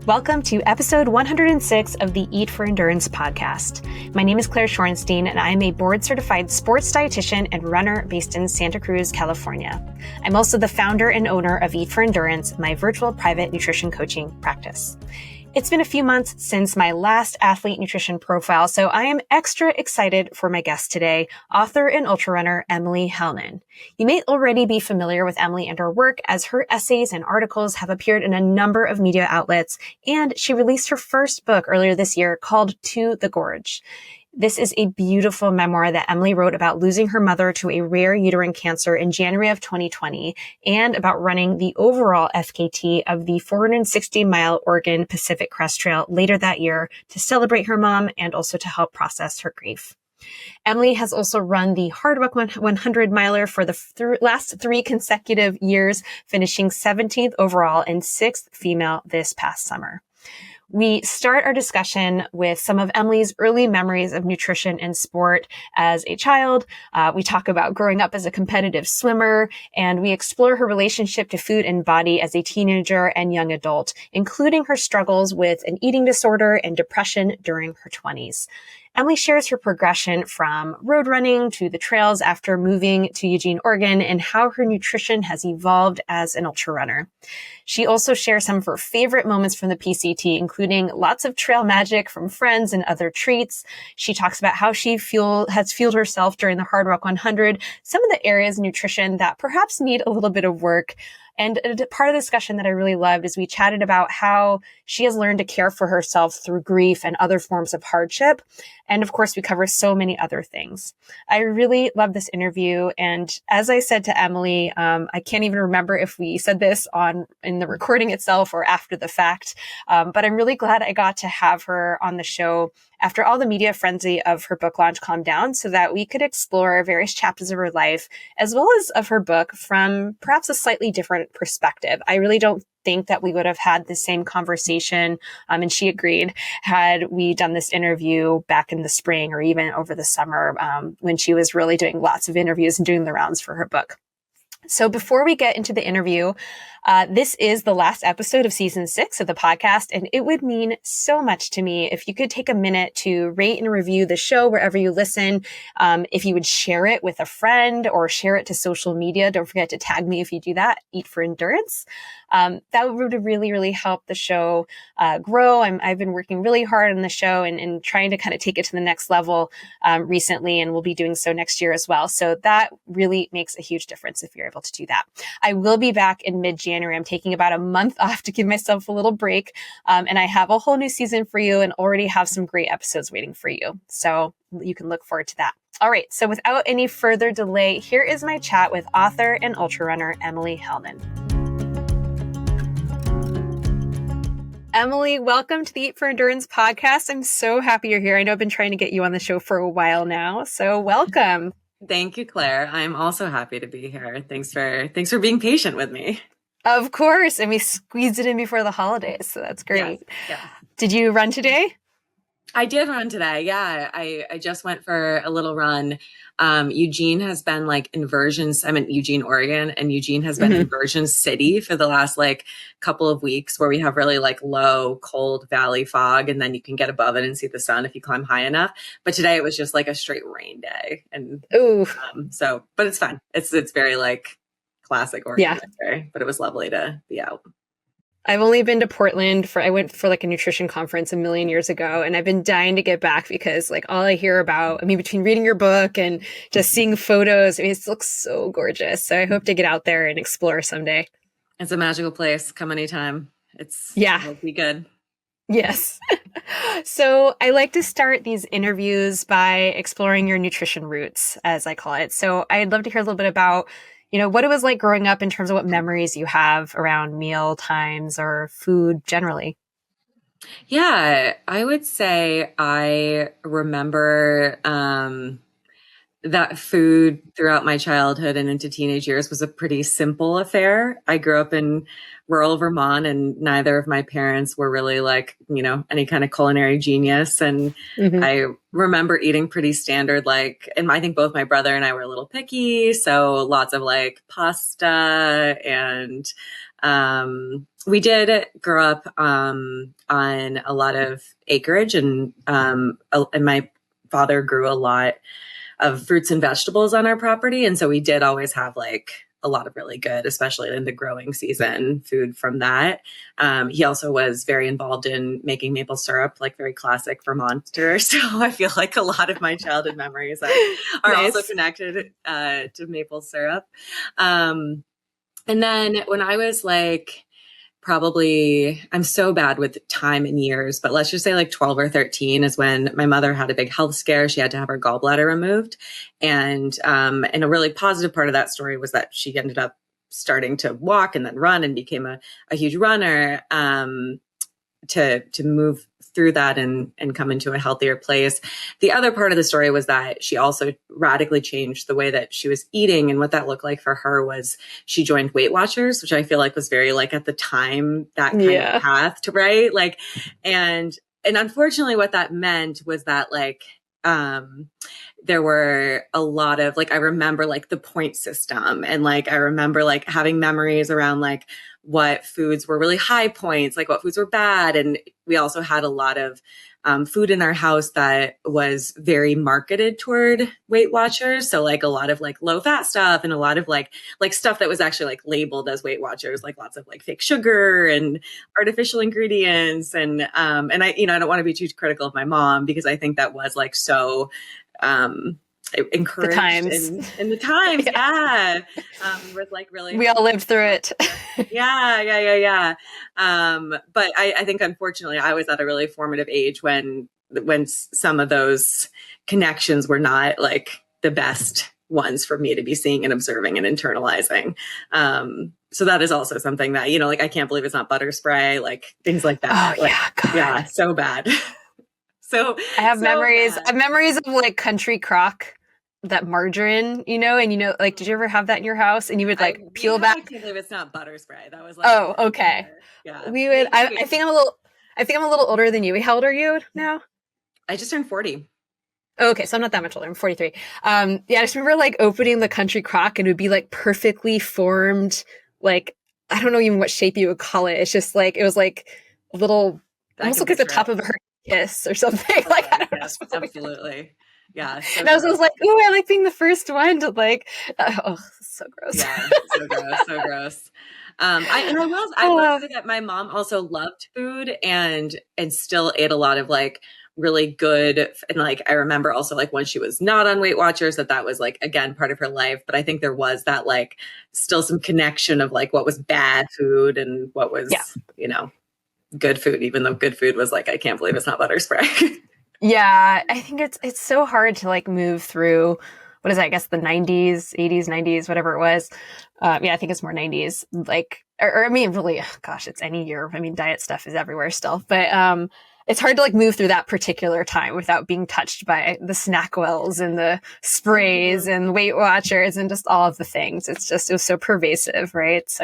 Welcome to episode 106 of the Eat for Endurance podcast. My name is Claire Shorenstein, and I am a board-certified sports dietitian and runner based in Santa Cruz, California. I'm also the founder and owner of Eat for Endurance, my virtual private nutrition coaching practice. It's been a few months since my last athlete nutrition profile, so I am extra excited for my guest today, author and ultra runner Emily Halnon. You may already be familiar with Emily and her work, as her essays and articles have appeared in a number of media outlets, and she released her first book earlier this year called To the Gorge. This is a beautiful memoir that Emily wrote about losing her mother to a rare uterine cancer in January of 2020 and about running the overall FKT of the 460-mile Oregon Pacific Crest Trail later that year to celebrate her mom and also to help process her grief. Emily has also run the Hardrock 100-miler for the last 3 consecutive years, finishing 17th overall and 6th female this past summer. We start our discussion with some of Emily's early memories of nutrition and sport as a child. We talk about growing up as a competitive swimmer, and we explore her relationship to food and body as a teenager and young adult, including her struggles with an eating disorder and depression during her 20s. Emily shares her progression from road running to the trails after moving to Eugene, Oregon, and how her nutrition has evolved as an ultra runner. She also shares some of her favorite moments from the PCT, including lots of trail magic from friends and other treats. She talks about how she has fueled herself during the Hardrock 100, some of the areas of nutrition that perhaps need a little bit of work. And a part of the discussion that I really loved is we chatted about how she has learned to care for herself through grief and other forms of hardship. And of course, we cover so many other things. I really love this interview. And as I said to Emily, I can't even remember if we said this in the recording itself or after the fact. But I'm really glad I got to have her on the show after all the media frenzy of her book launch calmed down so that we could explore various chapters of her life as well as of her book from perhaps a slightly different perspective. I really don't think that we would have had the same conversation, and she agreed, had we done this interview back in the spring or even over the summer when she was really doing lots of interviews and doing the rounds for her book. So before we get into the interview, this is the last episode of season 6 of the podcast, and it would mean so much to me if you could take a minute to rate and review the show wherever you listen. If you would share it with a friend or share it to social media, don't forget to tag me if you do that, Eat for Endurance. That would really, really help the show grow. I've been working really hard on the show and trying to kind of take it to the next level recently, and we'll be doing so next year as well. So that really makes a huge difference if you're able to do that. I will be back in mid-January. I'm taking about a month off to give myself a little break. And I have a whole new season for you and already have some great episodes waiting for you. So you can look forward to that. All right. So without any further delay, here is my chat with author and ultra runner Emily Halnon. Emily, welcome to the Eat for Endurance podcast. I'm so happy you're here. I know I've been trying to get you on the show for a while now. So welcome. Thank you, Claire. I'm also happy to be here. Thanks for being patient with me. Of course. And we squeezed it in before the holidays. So that's great. Yes. Did you run today? I did run today. Yeah. I just went for a little run. Eugene has been like inversions. I'm in Eugene, Oregon, and Eugene has been inversion city for the last couple of weeks, where we have really low, cold valley fog, and then you can get above it and see the sun if you climb high enough. But today it was just a straight rain day. And but it's fun. It's very classic Oregon winter, but it was lovely to be out. I've only been to Portland I went for a nutrition conference a million years ago, and I've been dying to get back because all I hear about, between reading your book and just seeing photos, it looks so gorgeous. So I hope to get out there and explore someday. It's a magical place. Come anytime. It'll be good. Yes. So I like to start these interviews by exploring your nutrition roots, as I call it. So I'd love to hear a little bit about what it was like growing up in terms of what memories you have around meal times or food generally. Yeah, I would say I remember that food throughout my childhood and into teenage years was a pretty simple affair. I grew up in rural Vermont, and neither of my parents were really like, any kind of culinary genius. And I remember eating pretty standard, and I think both my brother and I were a little picky. So lots of like pasta, and we did grow up on a lot of acreage, and my father grew a lot of fruits and vegetables on our property. And so we did always have like a lot of really good, especially in the growing season, food from that. He also was very involved in making maple syrup, like very classic Vermonter. So I feel like a lot of my childhood memories are Nice. also connected to maple syrup. And then when I was like, probably, I'm so bad with time and years, but let's just say like 12 or 13 is when my mother had a big health scare. She had to have her gallbladder removed. And a really positive part of that story was that she ended up starting to walk and then run and became a huge runner, to move through that and come into a healthier place. The other part of the story was that she also radically changed the way that she was eating. And what that looked like for her was she joined Weight Watchers, which I feel like was very like at the time, that kind of path to, right? Like, and unfortunately what that meant was that like, there were a lot of like, I remember like the point system, and like, I remember like having memories around like what foods were really high points, like what foods were bad. And we also had a lot of food in our house that was very marketed toward Weight Watchers. So like a lot of like low fat stuff, and a lot of like stuff that was actually like labeled as Weight Watchers, like lots of like fake sugar and artificial ingredients. And I, I don't want to be too critical of my mom, because I think that was like so encouraged the times. in the times. Yeah. With like really, we all lived through it. Yeah. But I think unfortunately I was at a really formative age when some of those connections were not like the best ones for me to be seeing and observing and internalizing. So that is also something that, like, I can't believe it's not butter spray, like things like that. Oh like, yeah. God. Yeah. So bad. So I have memories. bad. I have memories of like country crock, that margarine, and like, did you ever have that in your house? And you would like peel back. I can't believe it's not butter spray. That was like, oh, okay. Yeah. We would. I think I'm a little older than you. How old are you now? I just turned 40. Oh, okay, so I'm not that much older. I'm 43. Yeah, I just remember like opening the country crock, and it would be like perfectly formed, like, I don't know even what shape you would call it. It's just like, it was like a little, almost like the top of her kiss or something. Like, I don't know. Absolutely. Yeah. So and I was like, oh, I like being the first one to like, so gross. Yeah, so gross. I will say that my mom also loved food and still ate a lot of like really good. And like, I remember also like when she was not on Weight Watchers, that was like, again, part of her life. But I think there was that like still some connection of like what was bad food and what was, good food, even though good food was like, I can't believe it's not butter spray. Yeah, I think it's so hard to like move through, what is that, I guess the 90s, 80s, 90s, whatever it was. I think it's more 90s. Like, or I mean, really, gosh, it's any year. I mean, diet stuff is everywhere still. But it's hard to like move through that particular time without being touched by the Snackwells and the sprays and Weight Watchers and just all of the things. It was so pervasive, right? So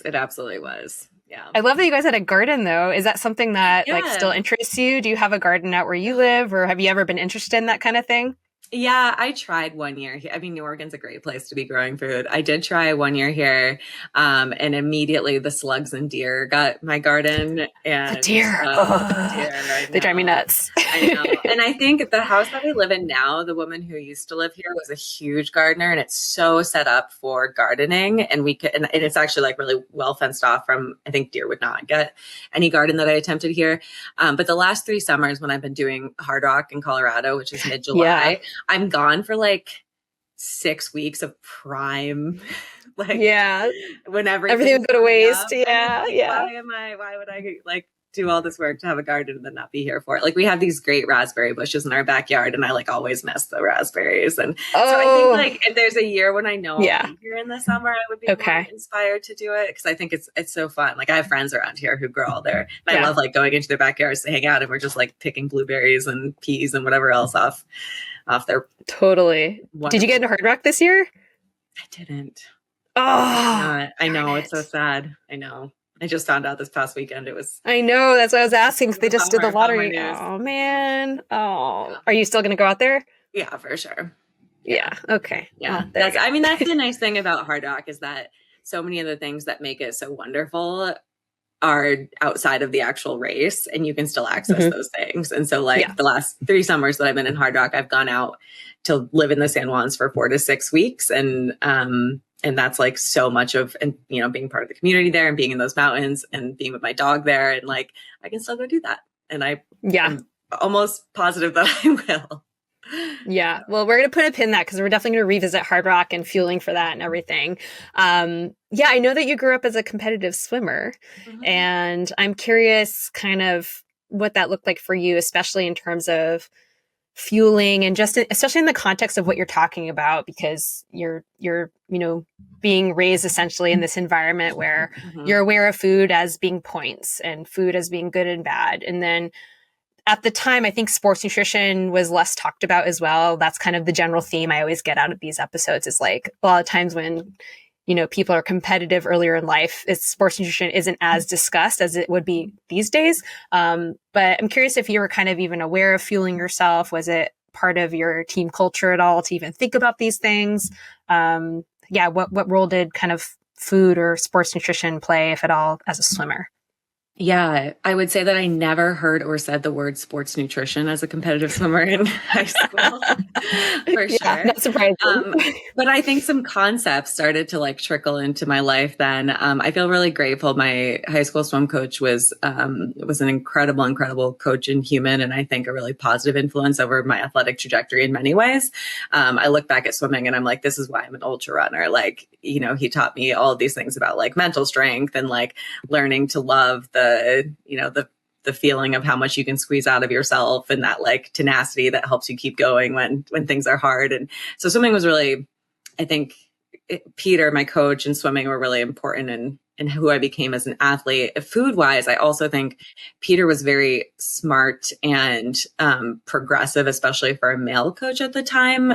It absolutely was. Yeah. I love that you guys had a garden, though. Is that something that like still interests you? Do you have a garden out where you live, or have you ever been interested in that kind of thing? Yeah, I tried one year. I mean, New Oregon's a great place to be growing food. I did try 1 year here, and immediately the slugs and deer got my garden. And the deer, they drive me nuts. I know. And I think the house that we live in now, the woman who used to live here was a huge gardener, and it's so set up for gardening. And and it's actually like really well fenced off from, I think deer would not get any garden that I attempted here. But the last 3 summers when I've been doing Hardrock in Colorado, which is mid-July, I'm gone for like 6 weeks of prime, like when everything would go to waste. Why would I like do all this work to have a garden and then not be here for it? Like, we have these great raspberry bushes in our backyard, and I like always miss the raspberries. And so I think like if there's a year when I know I'll be here in the summer, I would be more inspired to do it, because I think it's so fun. Like, I have friends around here who grow all their, and I love like going into their backyards to hang out, and we're just like picking blueberries and peas and whatever else off off their Totally. Did you get into Hardrock this year? I didn't. Oh, I know. It's so sad. I know. I just found out this past weekend. I know. That's what I was asking. They just did the bummer lottery. news. Oh, man. Oh, are you still going to go out there? Yeah, for sure. Yeah. Okay. Yeah. Well, That's the nice thing about Hardrock is that so many of the things that make it so wonderful are outside of the actual race, and you can still access those things. And so like the last 3 summers that I've been in Hardrock, I've gone out to live in the San Juans for 4 to 6 weeks. And that's like so much of, and, you know, being part of the community there and being in those mountains and being with my dog there. And like, I can still go do that. And I'm almost positive that I will. Yeah. Well, we're going to put a pin in that because we're definitely going to revisit Hardrock and fueling for that and everything. Yeah, I know that you grew up as a competitive swimmer, and I'm curious kind of what that looked like for you, especially in terms of fueling and just especially in the context of what you're talking about, because you're, you know, being raised essentially in this environment where you're aware of food as being points and food as being good and bad. And then at the time, I think sports nutrition was less talked about as well. That's kind of the general theme I always get out of these episodes is like a lot of times when, you know, people are competitive earlier in life, sports nutrition isn't as discussed as it would be these days. But I'm curious if you were kind of even aware of fueling yourself. Was it part of your team culture at all to even think about these things? What role did kind of food or sports nutrition play, if at all, as a swimmer? Yeah, I would say that I never heard or said the word sports nutrition as a competitive swimmer in high school, for sure. Not surprising. But I think some concepts started to like trickle into my life then. I feel really grateful. My high school swim coach was an incredible coach and human, and I think a really positive influence over my athletic trajectory in many ways. I look back at swimming and I'm like, this is why I'm an ultra runner. Like, you know, he taught me all of these things about like mental strength and like learning to love the feeling of how much you can squeeze out of yourself and that like tenacity that helps you keep going when things are hard. And so swimming was really, I think Peter, my coach in swimming, were really important in who I became as an athlete. Food wise, I also think Peter was very smart and progressive, especially for a male coach at the time.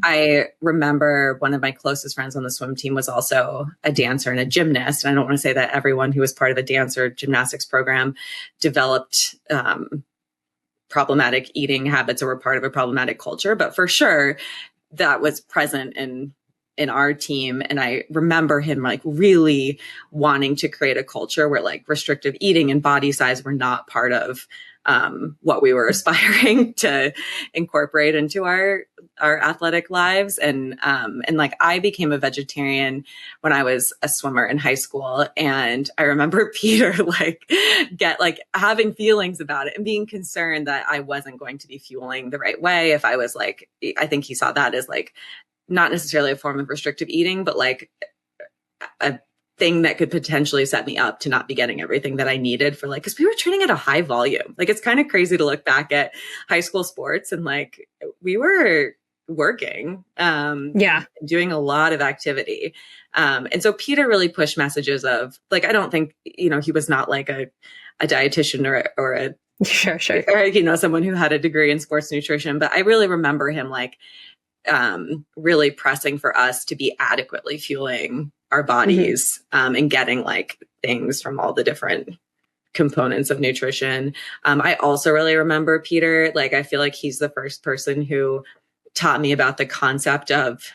I remember one of my closest friends on the swim team was also a dancer and a gymnast. And I don't want to say that everyone who was part of a dance or gymnastics program developed problematic eating habits or were part of a problematic culture, but for sure that was present in our team. And I remember him like really wanting to create a culture where like restrictive eating and body size were not part of what we were aspiring to incorporate into our athletic lives. And like I became a vegetarian when I was a swimmer in high school. And I remember Peter having feelings about it and being concerned that I wasn't going to be fueling the right way. If I was like, I think he saw that as like, not necessarily a form of restrictive eating, but like a thing that could potentially set me up to not be getting everything that I needed for like, because we were training at a high volume. Like, it's kind of crazy to look back at high school sports and like we were working, doing a lot of activity. And so Peter really pushed messages of like, I don't think, you know, he was not like a dietitian or a sure. Or, you know, someone who had a degree in sports nutrition, but I really remember him like, really pressing for us to be adequately fueling our bodies, and getting like things from all the different components of nutrition. I also really remember Peter, like, I feel like he's the first person who taught me about the concept of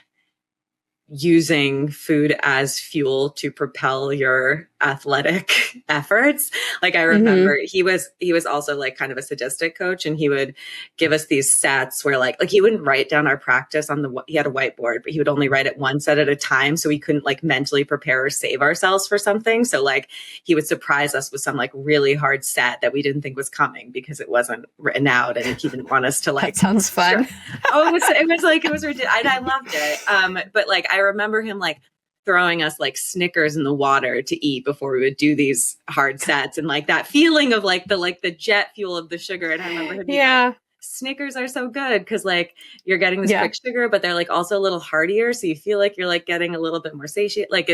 using food as fuel to propel your athletic efforts. Like I remember he was also like kind of a sadistic coach, and he would give us these sets where like he wouldn't write down our practice on he had a whiteboard, but he would only write it one set at a time. So we couldn't like mentally prepare or save ourselves for something. So like he would surprise us with some like really hard set that we didn't think was coming because it wasn't written out, and he didn't want us to like, that sounds fun. It was ridiculous. I loved it. But like, I remember him like throwing us like Snickers in the water to eat before we would do these hard sets, and like that feeling of like the jet fuel of the sugar. And I remember him being like, Snickers are so good because like you're getting this quick sugar, but they're like also a little heartier, so you feel like you're like getting a little bit more satiate. Like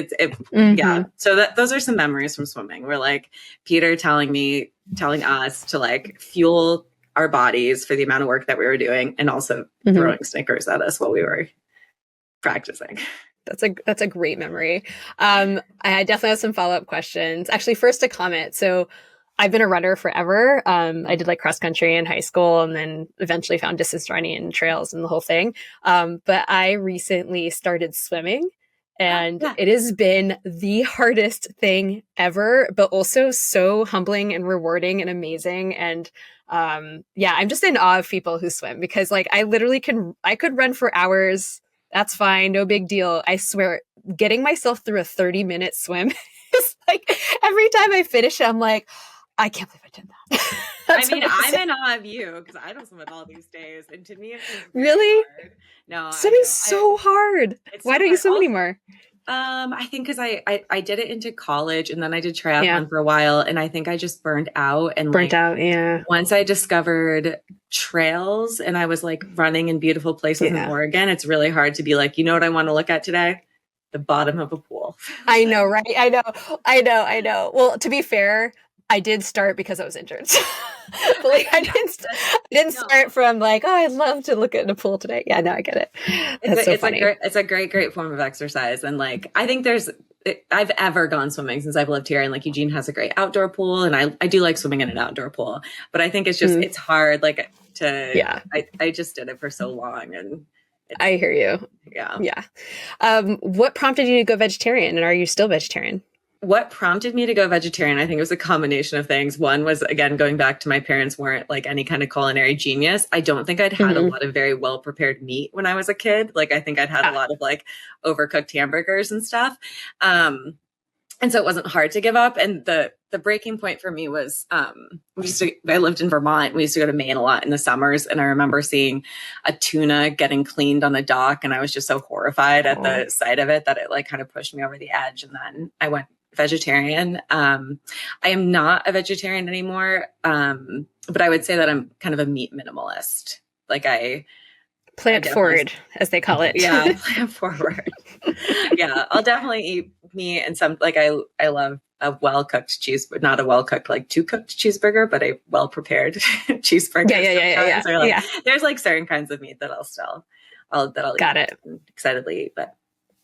yeah. So those are some memories from swimming. Where like Peter telling us to like fuel our bodies for the amount of work that we were doing, and also throwing Snickers at us while we were practicing. That's a great memory. I definitely have some follow-up questions. Actually, first a comment. So I've been a runner forever. I did like cross country in high school and then eventually found distance running and trails and the whole thing. But I recently started swimming, and it has been the hardest thing ever, but also so humbling and rewarding and amazing. And I'm just in awe of people who swim, because like I could run for hours. That's fine. No big deal. I swear, getting myself through a 30-minute swim is like, every time I finish it, I'm like, I can't believe I did that. I mean, I'm in awe of you because I don't swim all these days. And to me, it's really hard. No, swimming's so hard. Why don't you swim anymore? I think because I did it into college, and then I did triathlon for a while, and I think I just burned out. And once I discovered trails and I was like running in beautiful places in Oregon, it's really hard to be like, you know what I want to look at today? The bottom of a pool. I know, right? I know. Well, to be fair, I did start because I was injured. But like, I didn't start from like, oh, I'd love to look at a pool today. Yeah, no, I get it. That's funny. It's a great form of exercise. And like, I think I've ever gone swimming since I've lived here. And like Eugene has a great outdoor pool, and I do like swimming in an outdoor pool, but I think it's just, it's hard like I just did it for so long, and I hear you. Yeah. What prompted you to go vegetarian, and are you still vegetarian? What prompted me to go vegetarian, I think it was a combination of things. One was, again, going back to my parents weren't like any kind of culinary genius. I don't think I'd had a lot of very well prepared meat when I was a kid. Like I think I'd had a lot of like overcooked hamburgers and stuff. And so it wasn't hard to give up. And the breaking point for me was, I lived in Vermont. We used to go to Maine a lot in the summers. And I remember seeing a tuna getting cleaned on the dock. And I was just so horrified at the sight of it that it like kind of pushed me over the edge. And then I went vegetarian. I am not a vegetarian anymore. But I would say that I'm kind of a meat minimalist. Like plant forward, as they call it. Yeah, plant forward. Yeah, I'll definitely eat meat and some, like I love a well-cooked cheese, but not a well-cooked, like too cooked cheeseburger, but a well-prepared cheeseburger. Yeah. There's like certain kinds of meat that I'll Got it. Excitedly eat, but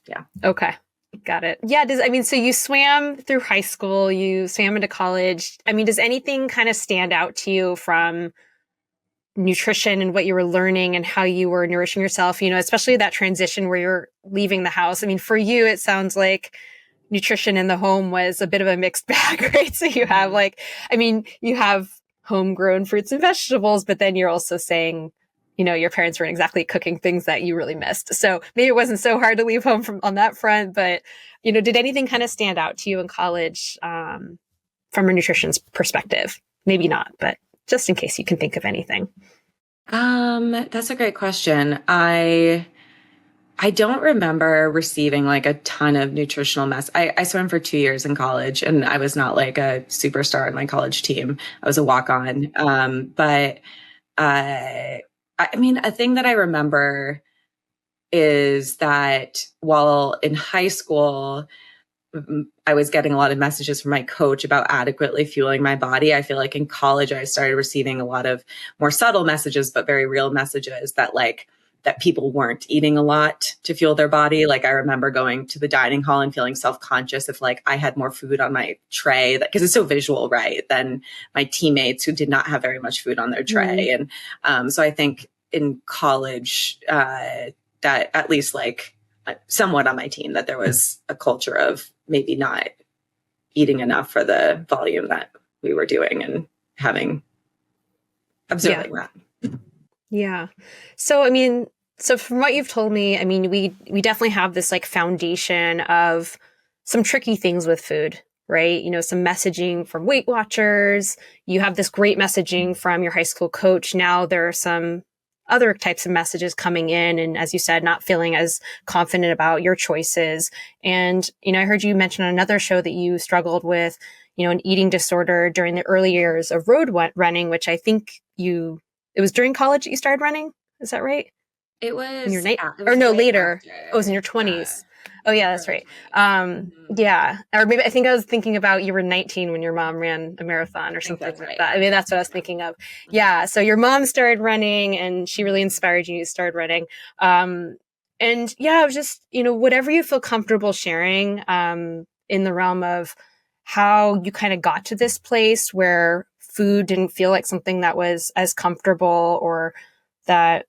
yeah. Okay. Got it. Yeah. So you swam through high school, you swam into college. I mean, does anything kind of stand out to you from nutrition and what you were learning and how you were nourishing yourself, especially that transition where you're leaving the house? I mean, for you, it sounds like nutrition in the home was a bit of a mixed bag, right? So you have you have homegrown fruits and vegetables, but then you're also saying, your parents weren't exactly cooking things that you really missed. So maybe it wasn't so hard to leave home on that front, but, did anything kind of stand out to you in college from a nutrition perspective? Maybe not, but just in case you can think of anything. That's a great question. I don't remember receiving like a ton of nutritional I swam for 2 years in college, and I was not like a superstar on my college team. I was a walk-on. But I mean, a thing that I remember is that while in high school, I was getting a lot of messages from my coach about adequately fueling my body. I feel like in college, I started receiving a lot of more subtle messages, but very real messages that people weren't eating a lot to fuel their body. Like I remember going to the dining hall and feeling self-conscious if like I had more food on my tray, because it's so visual, right, than my teammates who did not have very much food on their tray. And so I think in college, that at least like somewhat on my team, that there was a culture of maybe not eating enough for the volume that we were doing and observing that. Yeah. So from what you've told me, I mean, we definitely have this like foundation of some tricky things with food, right? Some messaging from Weight Watchers. You have this great messaging from your high school coach. Now there are some other types of messages coming in. And as you said, not feeling as confident about your choices. And, I heard you mention on another show that you struggled with, an eating disorder during the early years of road running, which I think it was during college that you started running. Is that right? It was, later. It was in your 20s. Oh yeah, that's right. Yeah. Or maybe I think I was thinking about you were 19 when your mom ran a marathon or something like that. I mean, that's what I was thinking of. Yeah. So your mom started running and she really inspired you to start running. And yeah, it was just, whatever you feel comfortable sharing, in the realm of how you kind of got to this place where food didn't feel like something that was as comfortable or that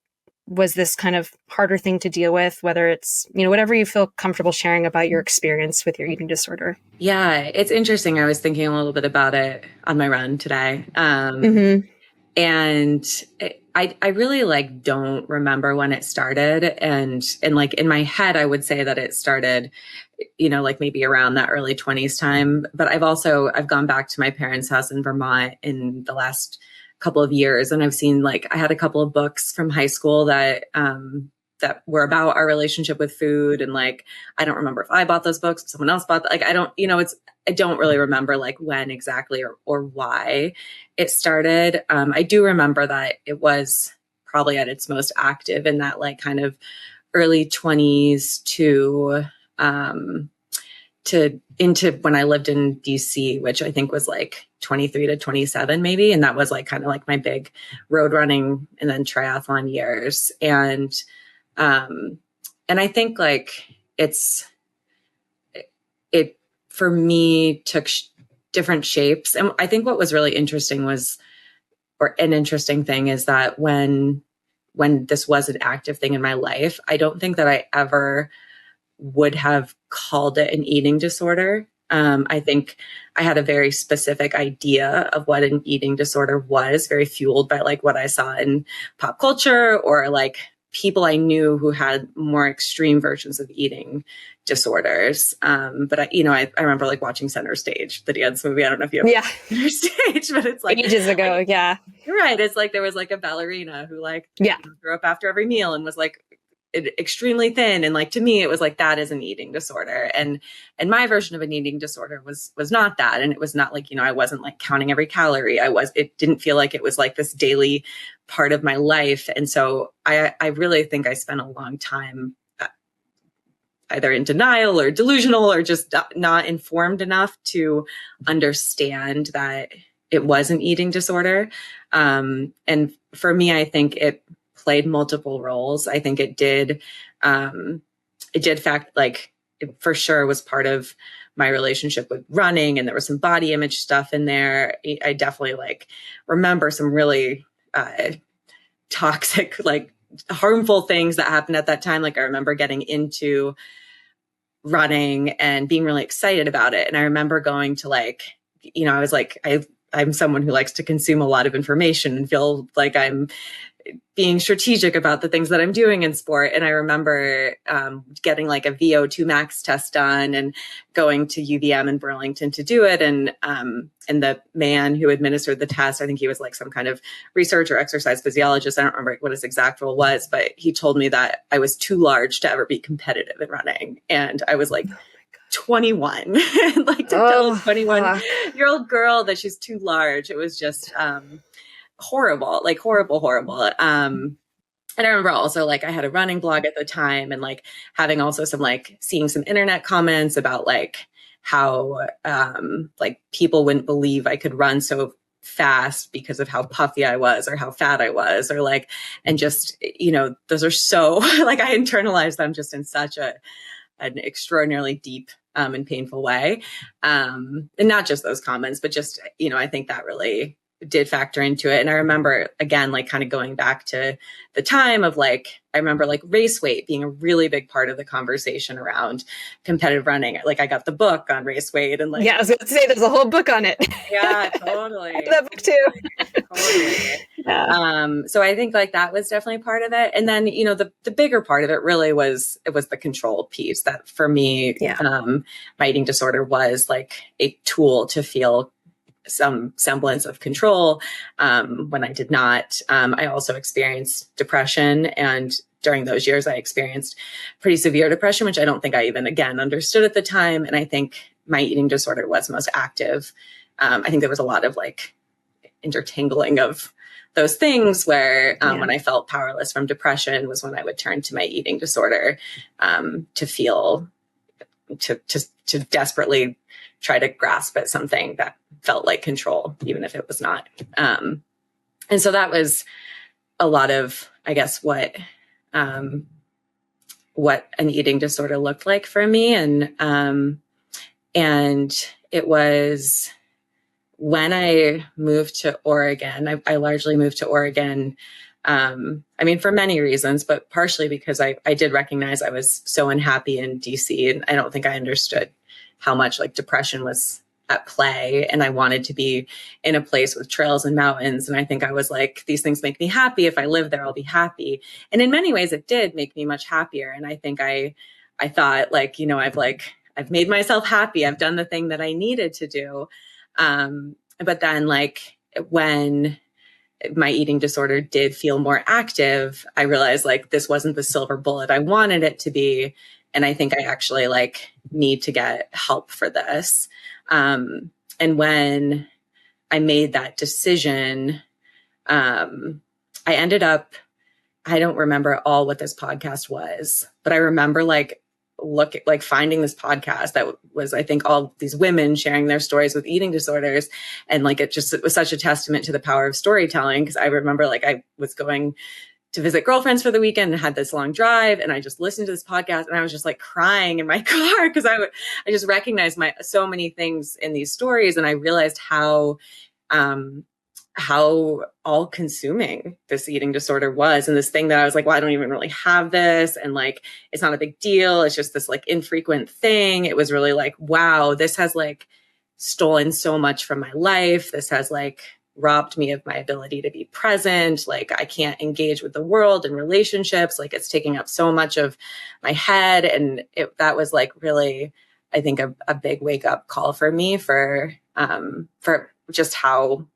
was this kind of harder thing to deal with, whether it's, whatever you feel comfortable sharing about your experience with your eating disorder. Yeah, it's interesting. I was thinking a little bit about it on my run today. And I really like don't remember when it started. And like in my head, I would say that it started, like maybe around that early 20s time. But I've gone back to my parents' house in Vermont in the last couple of years. And I've seen I had a couple of books from high school that were about our relationship with food. And I don't remember if I bought those books, if someone else bought them. I don't really remember when exactly or why it started. I do remember that it was probably at its most active in that kind of early 20s to into when I lived in DC, which I think was 23 to 27 maybe. And that was kind of my big road running and then triathlon years. And I think it for me took different shapes. And I think what was really interesting an interesting thing is that when this was an active thing in my life, I don't think that I ever would have called it an eating disorder. I think I had a very specific idea of what an eating disorder was, very fueled by what I saw in pop culture or people I knew who had more extreme versions of eating disorders. But I remember watching Center Stage, the dance movie. I don't know if you ever Center Stage, but it's ages ago. Yeah. You're right. It's there was a ballerina who threw up after every meal and was extremely thin. And to me, it was that is an eating disorder. And my version of an eating disorder was not that. And it was not I wasn't counting every calorie. It didn't feel like it was this daily part of my life. And so I really think I spent a long time either in denial or delusional or just not informed enough to understand that it was an eating disorder. And for me, I think it played multiple roles. I think it did it for sure was part of my relationship with running, and there was some body image stuff in there. I definitely remember some really toxic, harmful things that happened at that time. I remember getting into running and being really excited about it. And I remember going to I was I'm someone who likes to consume a lot of information and feel like I'm being strategic about the things that I'm doing in sport. And I remember getting a VO2 max test done and going to UVM in Burlington to do it. And the man who administered the test, I think he was some kind of research or exercise physiologist. I don't remember what his exact role was, but he told me that I was too large to ever be competitive in running. And I was 21, to tell a 21-year-old girl that she's too large. It was just horrible, horrible. And I remember also I had a running blog at the time and having also some seeing some internet comments about how people wouldn't believe I could run so fast because of how puffy I was or how fat I was or and just, those are so I internalized them just in such an extraordinarily deep and painful way. And not just those comments, but just, I think that really did factor into it. And I remember again, kind of going back to the time of I remember race weight being a really big part of the conversation around competitive running. I got the book on race weight and yeah, I was going to say there's a whole book on it. Yeah, totally. That book too. Totally. Yeah. So I think that was definitely part of it. And then, the bigger part of it really was the control piece that for me, my eating disorder was a tool to feel some semblance of control when I did not. I also experienced depression, and during those years I experienced pretty severe depression, which I don't think I even again understood at the time. And I think my eating disorder was most active. I think there was a lot of intertangling of those things where when I felt powerless from depression was when I would turn to my eating disorder to feel to desperately try to grasp at something that felt like control, even if it was not. And so that was a lot of, I guess, what an eating disorder looked like for me. And it was when I moved to Oregon. I largely moved to Oregon, I mean, for many reasons, but partially because I did recognize I was so unhappy in DC, and I don't think I understood how much like depression was at play. And I wanted to be in a place with trails and mountains. And I think I was like, these things make me happy. If I live there, I'll be happy. And in many ways it did make me much happier. And I think I thought like, you know, I've made myself happy. I've done the thing that I needed to do. But then like when my eating disorder did feel more active, I realized like this wasn't the silver bullet I wanted it to be. And I think I actually like need to get help for this. And when I made that decision, I ended up, I don't remember all what this podcast was, but I remember finding this podcast that was, I think, all these women sharing their stories with eating disorders. And like, it was such a testament to the power of storytelling. Cause I remember like I was going to visit girlfriends for the weekend and had this long drive. And I just listened to this podcast and I was just like crying in my car. Cause I just recognized so many things in these stories. And I realized how all consuming this eating disorder was. And this thing that I was like, well, I don't even really have this. And like, it's not a big deal. It's just this like infrequent thing. It was really like, wow, this has like stolen so much from my life. This has like robbed me of my ability to be present. Like I can't engage with the world and relationships. Like it's taking up so much of my head. And that was like really, I think a big wake up call for me for just how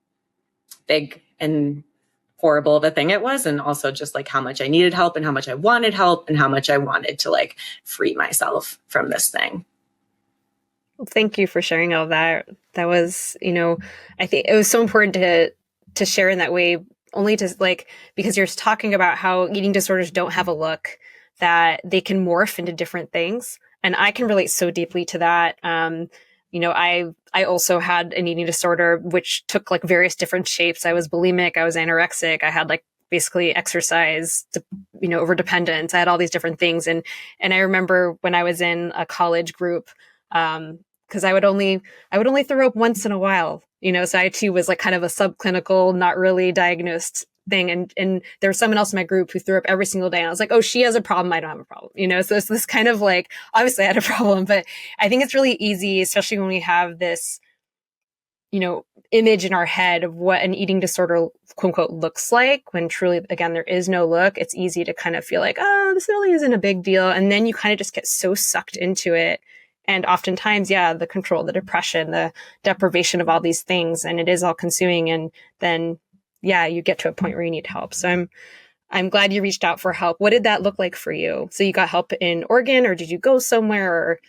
big and horrible of a thing it was. And also just like how much I needed help and how much I wanted help and how much I wanted to like free myself from this thing. Well, thank you for sharing all that. That was, you know, I think it was so important to share in that way, only to like, because you're talking about how eating disorders don't have a look, that they can morph into different things. And I can relate so deeply to that. You know, I also had an eating disorder, which took like various different shapes. I was bulimic, I was anorexic, I had like basically exercise, over dependence. I had all these different things. And I remember when I was in a college group, because I would only throw up once in a while, so I too was like kind of a subclinical, not really diagnosed thing. And there was someone else in my group who threw up every single day. And I was like, oh, she has a problem. I don't have a problem. So it's this kind of like, obviously I had a problem, but I think it's really easy, especially when we have this, image in our head of what an eating disorder, quote unquote, looks like, when truly, again, there is no look. It's easy to kind of feel like, oh, this really isn't a big deal. And then you kind of just get so sucked into it. And oftentimes, the control, the depression, the deprivation of all these things, and it is all consuming. And then you get to a point where you need help. So I'm glad you reached out for help. What did that look like for you? So you got help in Oregon, or did you go somewhere, or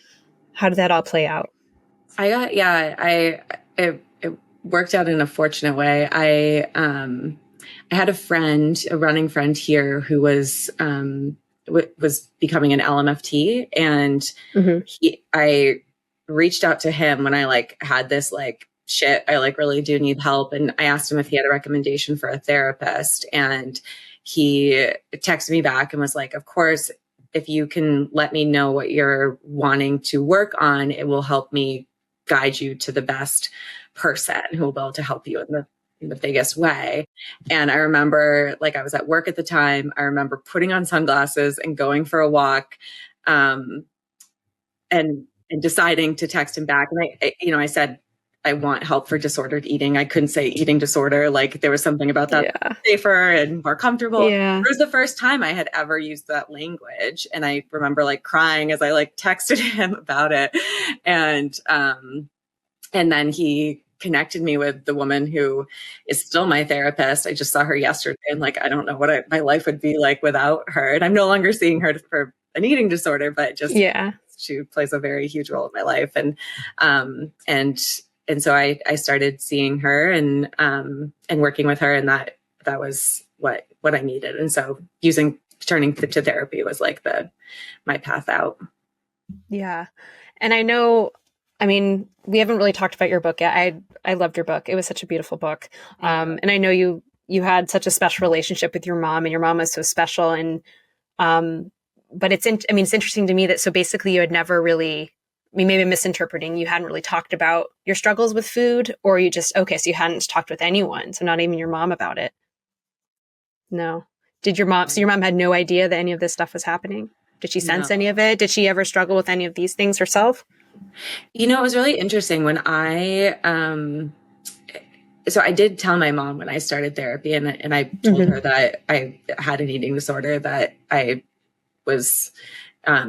how did that all play out? It worked out in a fortunate way. I had a running friend here who was becoming an LMFT, and I reached out to him when I had this shit, I really do need help. And I asked him if he had a recommendation for a therapist, and he texted me back and was like, of course, if you can let me know what you're wanting to work on, it will help me guide you to the best person who will be able to help you in the biggest way. And I remember, I was at work at the time. I remember putting on sunglasses and going for a walk, and deciding to text him back. And I said, I want help for disordered eating. I couldn't say eating disorder. There was something about that safer and more comfortable. Yeah. It was the first time I had ever used that language. And I remember crying as I texted him about it. And then he connected me with the woman who is still my therapist. I just saw her yesterday, and I don't know what my life would be like without her. And I'm no longer seeing her for an eating disorder, but just she plays a very huge role in my life. And so I started seeing her and working with her, and that was what I needed. And so turning to therapy was my path out. Yeah. And I know, I mean, we haven't really talked about your book yet. I loved your book. It was such a beautiful book. And I know you had such a special relationship with your mom, and your mom was so special. And but it's interesting to me that so basically you had never really, I mean, maybe I'm misinterpreting, you hadn't really talked about your struggles with food, or you just, okay, so you hadn't talked with anyone, so not even your mom about it. No. So your mom had no idea that any of this stuff was happening? Did she sense any of it? Did she ever struggle with any of these things herself? It was really interesting when so I did tell my mom when I started therapy, and I told her that I had an eating disorder that I was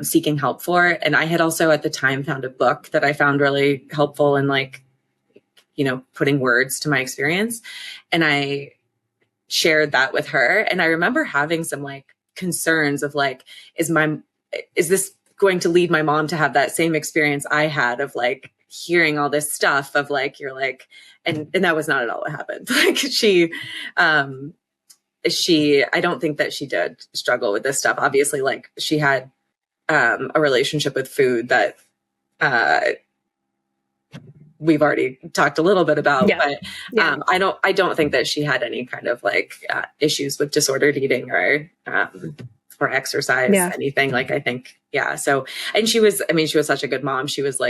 seeking help for. And I had also at the time found a book that I found really helpful in putting words to my experience. And I shared that with her. And I remember having some concerns of is this going to lead my mom to have that same experience I had of hearing all this stuff of and that was not at all what happened. I don't think that she did struggle with this stuff. Obviously, she had a relationship with food that we've already talked a little bit about, but I don't think that she had any kind of issues with disordered eating or exercise, anything. I think, So, and she was such a good mom. She was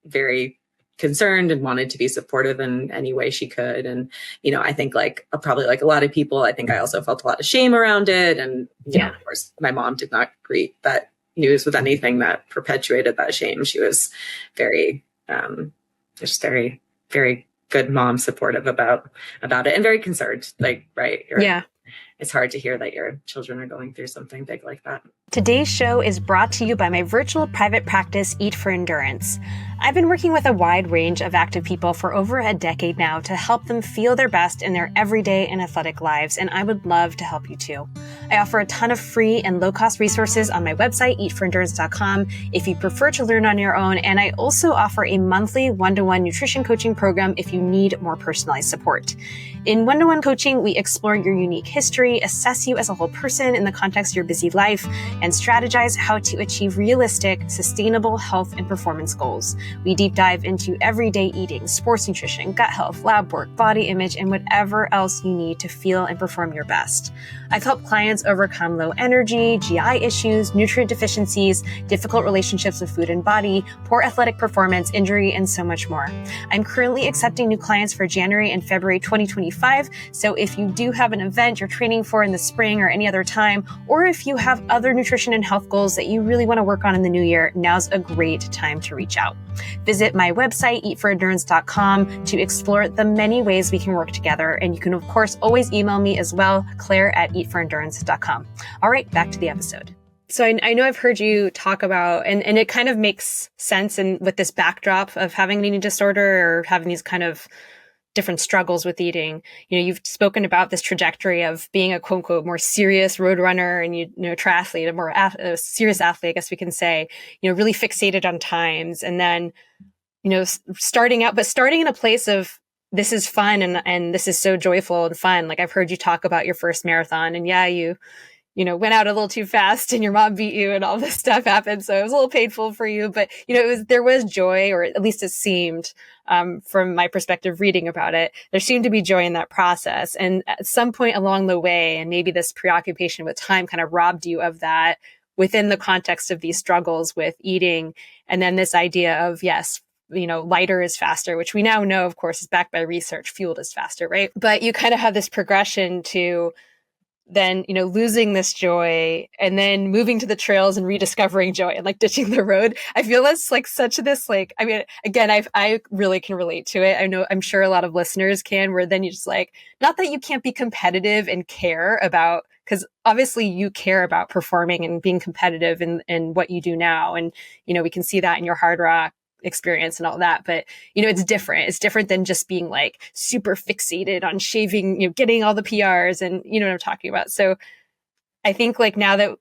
very concerned and wanted to be supportive in any way she could. And, I think probably a lot of people, I think I also felt a lot of shame around it. And, of course, my mom did not greet that news with anything that perpetuated that shame. She was very, just very, very good mom, supportive about it, and very concerned. Right. It's hard to hear that your children are going through something big like that. Today's show is brought to you by my virtual private practice, Eat for Endurance. I've been working with a wide range of active people for over a decade now to help them feel their best in their everyday and athletic lives, and I would love to help you too. I offer a ton of free and low-cost resources on my website, eatforendurance.com, if you prefer to learn on your own, and I also offer a monthly one-to-one nutrition coaching program if you need more personalized support. In one-to-one coaching, we explore your unique history, assess you as a whole person in the context of your busy life, and strategize how to achieve realistic, sustainable health and performance goals. We deep dive into everyday eating, sports nutrition, gut health, lab work, body image, and whatever else you need to feel and perform your best. I've helped clients overcome low energy, GI issues, nutrient deficiencies, difficult relationships with food and body, poor athletic performance, injury, and so much more. I'm currently accepting new clients for January and February 2025. So if you do have an event you're training for in the spring or any other time, or if you have other nutrition and health goals that you really want to work on in the new year, now's a great time to reach out. Visit my website, eatforendurance.com, to explore the many ways we can work together. And you can, of course, always email me as well, claire@eatforendurance.com. All right, back to the episode. So I know I've heard you talk about, and it kind of makes sense with this backdrop of having an eating disorder or having these kind of different struggles with eating. You've spoken about this trajectory of being a quote unquote more serious road runner and triathlete, a serious athlete, I guess we can say, really fixated on times. And then, starting in a place of this is fun and this is so joyful and fun. I've heard you talk about your first marathon, and you went out a little too fast and your mom beat you and all this stuff happened. So it was a little painful for you, but there was joy, or at least it seemed, from my perspective, reading about it, there seemed to be joy in that process. And at some point along the way, and maybe this preoccupation with time kind of robbed you of that within the context of these struggles with eating. And then this idea of, yes, lighter is faster, which we now know, of course, is backed by research. Fueled is faster, right? But you kind of have this progression to then, losing this joy and then moving to the trails and rediscovering joy and ditching the road. I feel that's such this, again, I really can relate to it. I'm sure a lot of listeners can, where then you just not that you can't be competitive and care about, because obviously you care about performing and being competitive in what you do now. And, we can see that in your Hardrock experience and all that, but it's different than just being super fixated on shaving, getting all the PRs, and what I'm talking about. So I think now that,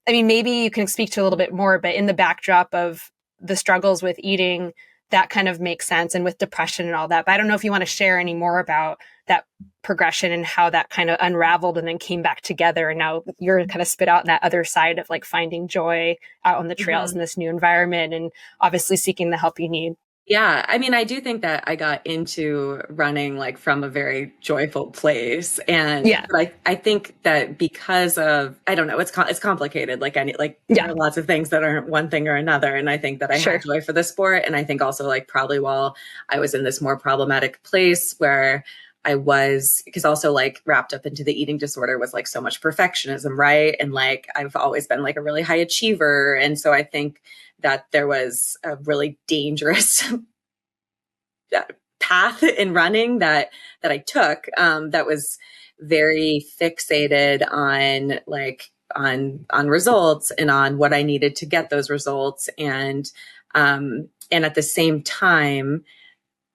maybe you can speak to a little bit more, but in the backdrop of the struggles with eating, that kind of makes sense. And with depression and all that, but I don't know if you want to share any more about that progression and how that kind of unraveled and then came back together. And now you're kind of spit out that other side of like finding joy out on the trails in this new environment and obviously seeking the help you need. Yeah, I mean, I do think that I got into running like from a very joyful place, and Yeah. I think that because of, I don't know, it's complicated. Like there are lots of things that aren't one thing or another, and I think that I had joy for the sport, and I think also like probably while I was in this more problematic place where I was, because also like wrapped up into the eating disorder was like so much perfectionism, right? And like I've always been like a really high achiever, and so I think that there was a really dangerous path in running that I took, that was very fixated on like on results and on what I needed to get those results, and at the same time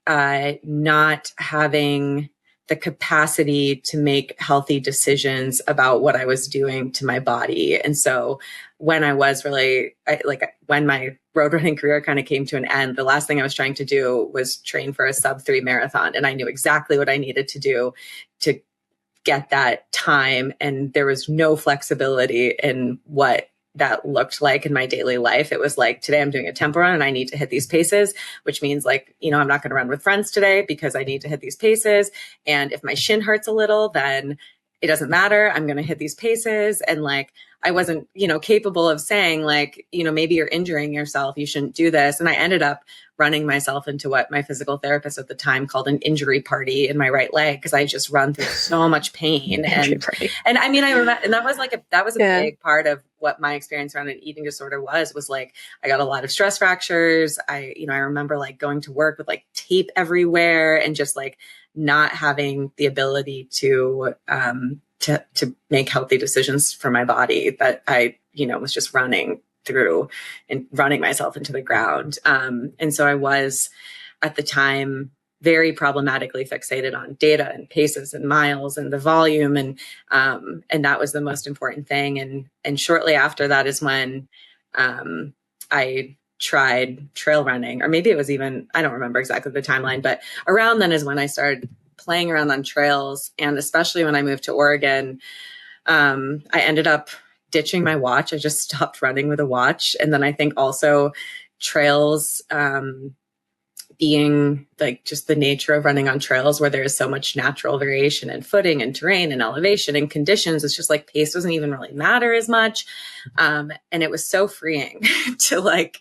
not having the capacity to make healthy decisions about what I was doing to my body. And so when I was really, when my road running career kind of came to an end, the last thing I was trying to do was train for a sub-3 marathon. And I knew exactly what I needed to do to get that time. And there was no flexibility in what that looked like in my daily life. It was like, today I'm doing a tempo run and I need to hit these paces, which means like, you know, I'm not going to run with friends today because I need to hit these paces. And if my shin hurts a little, then it doesn't matter. I'm going to hit these paces. And like, I wasn't, you know, capable of saying like, you know, maybe you're injuring yourself. You shouldn't do this. And I ended up running myself into what my physical therapist at the time called an injury party in my right leg, because I just run through so much pain. And I mean, I remember, and that was a big part of what my experience around an eating disorder was like, I got a lot of stress fractures. I remember like going to work with like tape everywhere and just like not having the ability to make healthy decisions for my body, that I, you know, was just running through and running myself into the ground. And so I was at the time very problematically fixated on data and paces and miles and the volume. And that was the most important thing. And shortly after that is when I tried trail running, or maybe it was even, I don't remember exactly the timeline, but around then is when I started playing around on trails. And especially when I moved to Oregon, I ended up ditching my watch. I just stopped running with a watch. And then I think also trails, being like just the nature of running on trails where there is so much natural variation in footing and terrain and elevation and conditions. It's just like pace doesn't even really matter as much. And it was so freeing to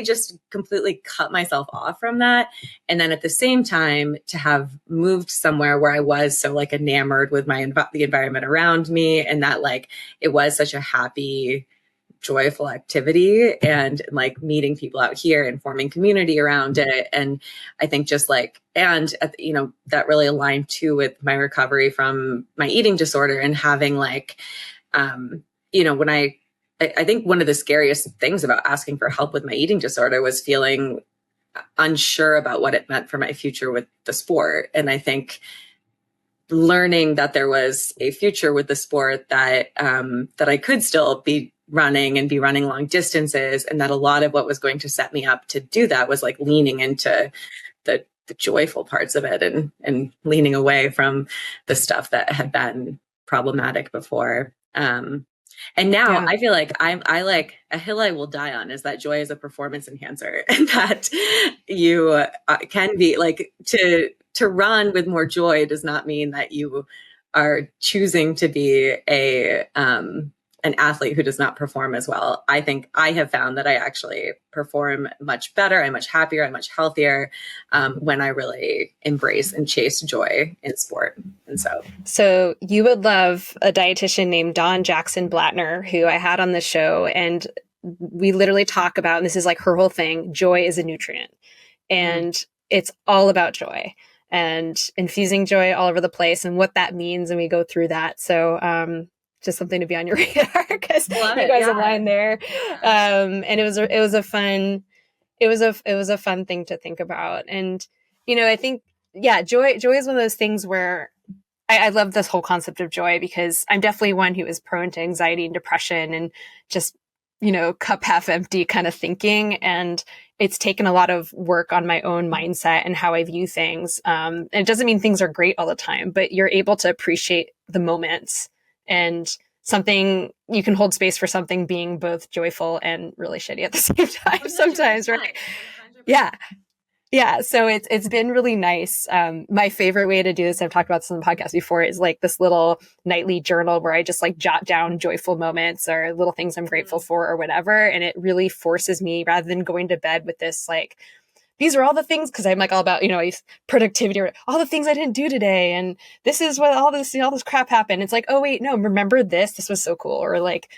just completely cut myself off from that. And then at the same time to have moved somewhere where I was so like enamored with the environment around me, and that like, it was such a happy, joyful activity, and like meeting people out here and forming community around it. And I think just like, and you know, that really aligned too with my recovery from my eating disorder, and having like, you know, when I think one of the scariest things about asking for help with my eating disorder was feeling unsure about what it meant for my future with the sport. And I think learning that there was a future with the sport, that I could still be running and be running long distances, and that a lot of what was going to set me up to do that was like leaning into the joyful parts of it, and leaning away from the stuff that had been problematic before. And now I feel like I like a hill I will die on is that joy is a performance enhancer, and that you can be like, to run with more joy does not mean that you are choosing to be an athlete who does not perform as well. I think I have found that I actually perform much better. I'm much happier. I'm much healthier when I really embrace and chase joy in sport. And so you would love a dietitian named Dawn Jackson Blattner, who I had on the show, and we literally talk about, and this is like her whole thing, joy is a nutrient, and it's all about joy and infusing joy all over the place and what that means. And we go through that. So, just something to be on your radar, because you guys align there. And it was a fun thing to think about. And, you know, I think, joy is one of those things where I love this whole concept of joy, because I'm definitely one who is prone to anxiety and depression and just, you know, cup half empty kind of thinking. And it's taken a lot of work on my own mindset and how I view things. And it doesn't mean things are great all the time, but you're able to appreciate the moments, and something you can hold space for something being both joyful and really shitty at the same time 100%. Sometimes, right? 100%. Yeah. Yeah. So it's been really nice. My favorite way to do this, I've talked about this on the podcast before, is like this little nightly journal where I just like jot down joyful moments or little things I'm grateful for or whatever. And it really forces me, rather than going to bed with this, like, these are all the things, because I'm like all about, productivity, or all the things I didn't do today. And this is what all this crap happened. It's like, oh wait, no, remember this? This was so cool. Or like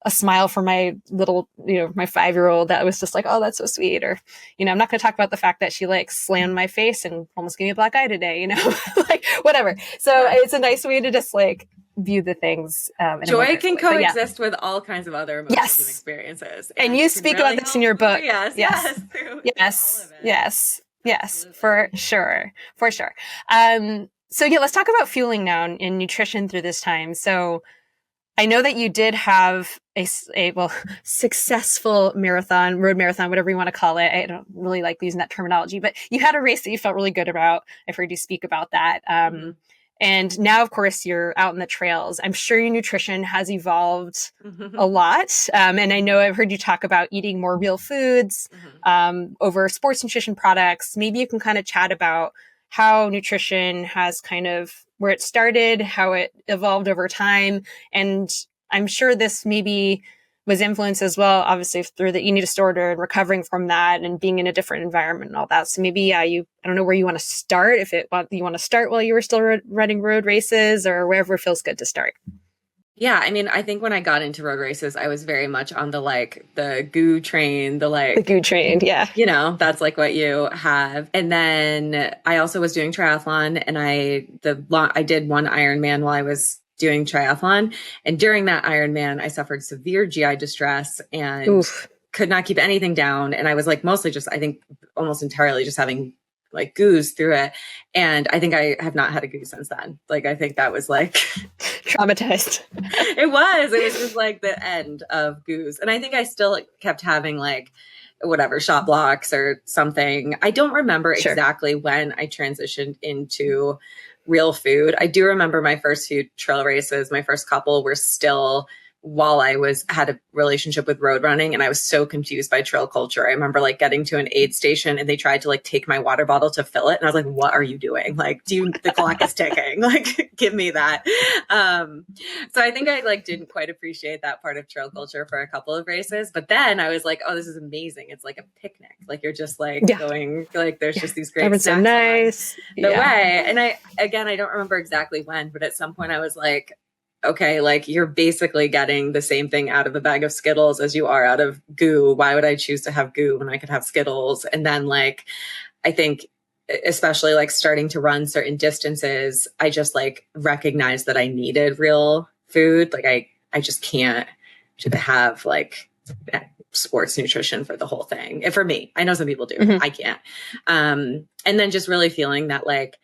a smile from my little, my 5-year-old that was just like, oh, that's so sweet. Or, I'm not going to talk about the fact that she like slammed my face and almost gave me a black eye today, like whatever. So it's a nice way to just like view the things. Joy can coexist with all kinds of other emotions and experiences. And you speak really about this in your book. Yes. Yes, for sure. So yeah, let's talk about fueling now and nutrition through this time. So I know that you did have a successful road marathon, whatever you want to call it. I don't really like using that terminology, but you had a race that you felt really good about. I've heard you speak about that. And now, of course, you're out in the trails. I'm sure your nutrition has evolved a lot. And I know I've heard you talk about eating more real foods over sports nutrition products. Maybe you can kind of chat about how nutrition has kind of, where it started, how it evolved over time. And I'm sure this maybe was influenced as well, obviously, through the eating disorder and recovering from that and being in a different environment and all that. So maybe, I don't know where you want to start, if you want to start while you were still running road races, or wherever feels good to start. Yeah, I mean, I think when I got into road races, I was very much on the goo train, the goo train, yeah. That's like what you have. And then I also was doing triathlon, and I did one Ironman while I was doing triathlon. And during that Ironman, I suffered severe GI distress and could not keep anything down. And I was like mostly just, I think almost entirely just having like goos through it. And I think I have not had a goo since then. Like, I think that was like traumatized. It was just like the end of goos. And I think I still kept having like whatever shot blocks or something. I don't remember exactly when I transitioned into real food. I do remember my first few trail races, my first couple were still while I had a relationship with road running, and I was so confused by trail culture. I remember like getting to an aid station and they tried to like take my water bottle to fill it. And I was like, what are you doing? Like, the clock is ticking, like, give me that. So I think I like didn't quite appreciate that part of trail culture for a couple of races, but then I was like, oh, this is amazing. It's like a picnic. Like, you're just like going, like, there's just these great snacks so nice the way. And I don't remember exactly when, but at some point I was like, okay, like, you're basically getting the same thing out of a bag of Skittles as you are out of goo. Why would I choose to have goo when I could have Skittles? And then like, I think especially like starting to run certain distances, I just like recognized that I needed real food. Like I just can't have like sports nutrition for the whole thing. And for me, I know some people do, I can't. And then just really feeling that like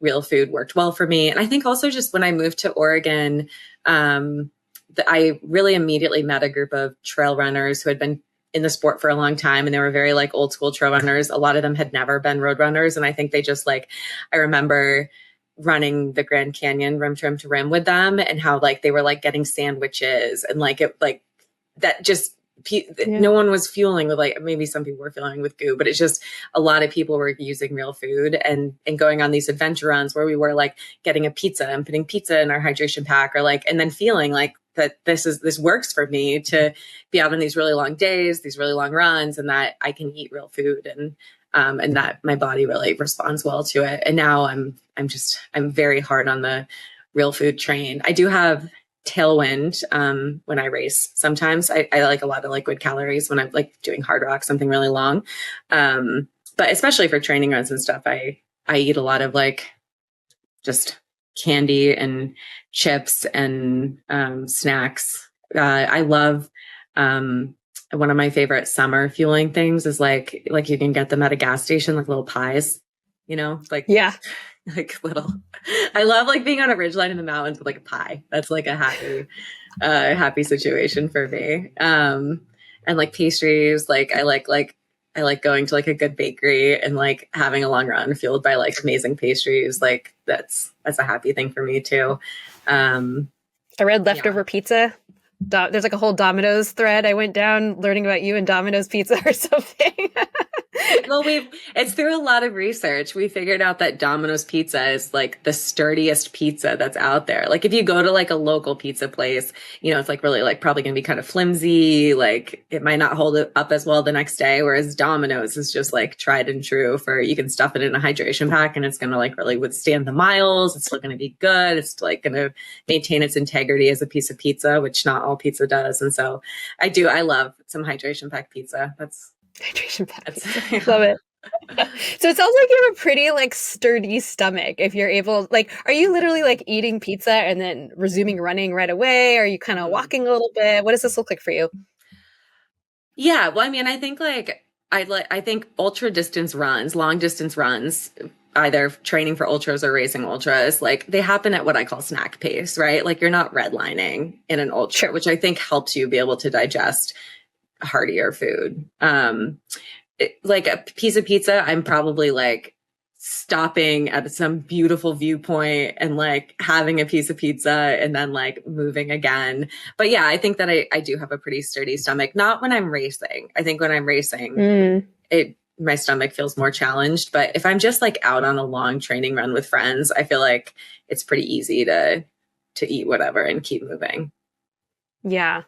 real food worked well for me. And I think also just when I moved to Oregon, I really immediately met a group of trail runners who had been in the sport for a long time. And they were very like old school trail runners. A lot of them had never been road runners. And I think they just like, I remember running the Grand Canyon rim to rim to rim with them, and how like they were like getting sandwiches and like it like that just no one was fueling with like, maybe some people were fueling with goo, but it's just a lot of people were using real food and going on these adventure runs where we were like getting a pizza and putting pizza in our hydration pack, or like, and then feeling like that this works for me to be out on these really long days, these really long runs, and that I can eat real food and that my body really responds well to it. And now I'm very hard on the real food train. I do have tailwind when I race. Sometimes I like a lot of liquid calories when I'm like doing Hardrock, something really long. But especially for training runs and stuff, I eat a lot of like just candy and chips and snacks. I love one of my favorite summer fueling things is like you can get them at a gas station, like little pies, like like little, I love like being on a ridgeline in the mountains with like a pie. That's like a happy situation for me. And like pastries, like I like I like going to like a good bakery and like having a long run fueled by like amazing pastries. Like that's a happy thing for me too. I read leftover pizza. There's like a whole Domino's thread. I went down learning about you and Domino's pizza or something. Well, it's through a lot of research. We figured out that Domino's pizza is like the sturdiest pizza that's out there. Like if you go to like a local pizza place, it's like really like probably going to be kind of flimsy. Like it might not hold it up as well the next day. Whereas Domino's is just like tried and true you can stuff it in a hydration pack and it's going to like really withstand the miles. It's still going to be good. It's like going to maintain its integrity as a piece of pizza, which not all pizza does. And so I love some hydration pack pizza. Hydration pack. Love it. So it sounds like you have a pretty like sturdy stomach. If you're able, like, are you literally like eating pizza and then resuming running right away? Are you kind of walking a little bit? What does this look like for you? Yeah. Well, I mean, I think I think ultra distance runs, long distance runs, either training for ultras or racing ultras, like they happen at what I call snack pace, right? Like you're not redlining in an ultra, which I think helps you be able to digest heartier food. Like a piece of pizza, I'm probably like stopping at some beautiful viewpoint and like having a piece of pizza and then like moving again. But yeah, I think that I do have a pretty sturdy stomach. Not when I'm racing. I think when I'm racing, my stomach feels more challenged. But if I'm just like out on a long training run with friends, I feel like it's pretty easy to eat whatever and keep moving. Yeah.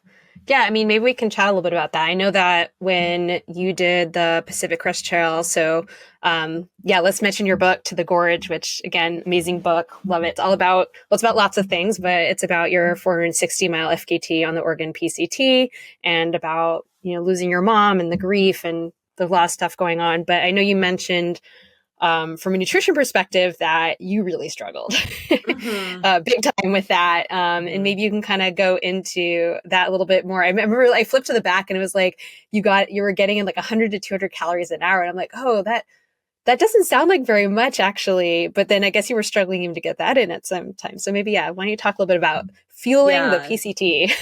Yeah, I mean, maybe we can chat a little bit about that. I know that when you did the Pacific Crest Trail, so let's mention your book, To the Gorge, which again, amazing book, love it. It's about lots of things, but it's about your 460-mile FKT on the Oregon PCT and about, losing your mom and the grief and the lot of stuff going on. But I know you mentioned from a nutrition perspective that you really struggled big time with that. And maybe you can kind of go into that a little bit more. I remember I flipped to the back and it was like, you were getting in like 100 to 200 calories an hour. And I'm like, oh, that doesn't sound like very much actually. But then I guess you were struggling even to get that in at some time. So maybe, why don't you talk a little bit about fueling the PCT?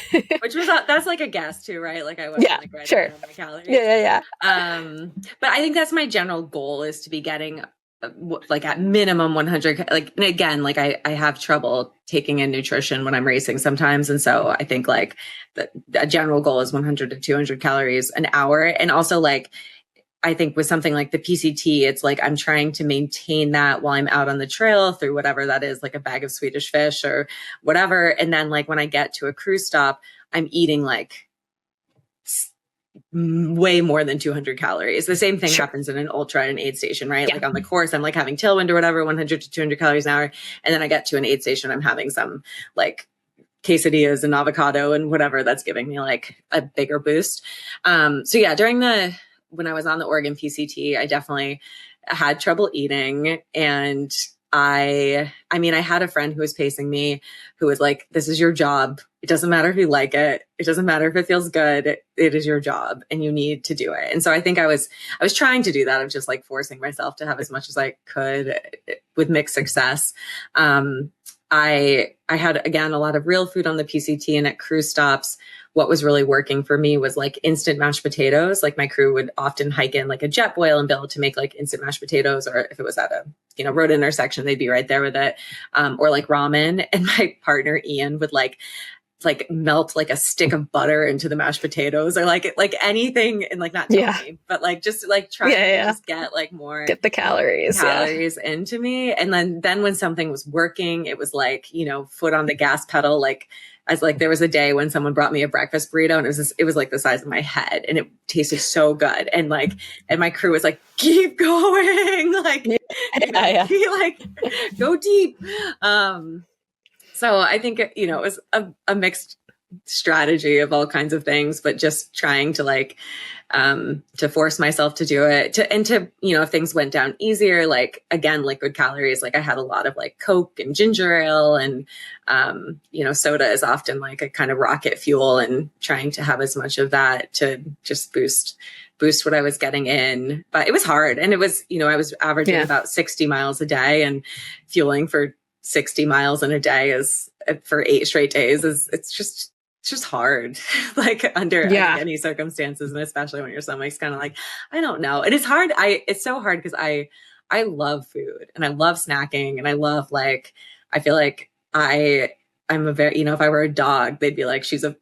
Which that's like a guess too, right? Like I wasn't like writing down my calories. Yeah. But I think that's my general goal is to be getting like at minimum 100, like, and again, like I have trouble taking in nutrition when I'm racing sometimes. And so I think like the general goal is 100 to 200 calories an hour. And also like, I think with something like the PCT, it's like I'm trying to maintain that while I'm out on the trail through whatever that is, like a bag of Swedish fish or whatever. And then like when I get to a cruise stop, I'm eating like way more than 200 calories. The same thing happens in an ultra and aid station, right? Yeah. Like on the course, I'm like having tailwind or whatever, 100 to 200 calories an hour. And then I get to an aid station, I'm having some like quesadillas and avocado and whatever that's giving me like a bigger boost. So yeah, when I was on the Oregon PCT, I definitely had trouble eating. And I had a friend who was pacing me who was like, this is your job. It doesn't matter if you like it. It doesn't matter if it feels good. It is your job and you need to do it. And so I think I was trying to do that. I was just like forcing myself to have as much as I could with mixed success. I had, again, a lot of real food on the PCT and at cruise stops. What was really working for me was like instant mashed potatoes. Like my crew would often hike in like a jet boil and be able to make like instant mashed potatoes, or if it was at a, road intersection, they'd be right there with it. Or like ramen. And my partner, Ian, would like melt like a stick of butter into the mashed potatoes or like anything, and like not tell me, but like just like try to just get like more get the calories into me. And then when something was working, it was like, foot on the gas pedal. Like there was a day when someone brought me a breakfast burrito and it was like the size of my head and it tasted so good. And like, and my crew was like, keep going, like, be like, go deep. So I think, it was a mixed strategy of all kinds of things, but just trying to like, to force myself to do it if things went down easier, like again, liquid calories, like I had a lot of like Coke and ginger ale and, soda is often like a kind of rocket fuel, and trying to have as much of that to just boost what I was getting in. But it was hard. And it was, I was averaging about 60 miles a day, and fueling for 60 miles in a day is for 8 straight days it's just it's just hard, like under I think, any circumstances, and especially when your stomach's kind of like, I don't know. And it's hard. It's so hard because I love food and I love snacking and I love like, I feel like I'm a very, if I were a dog, they'd be like, she's a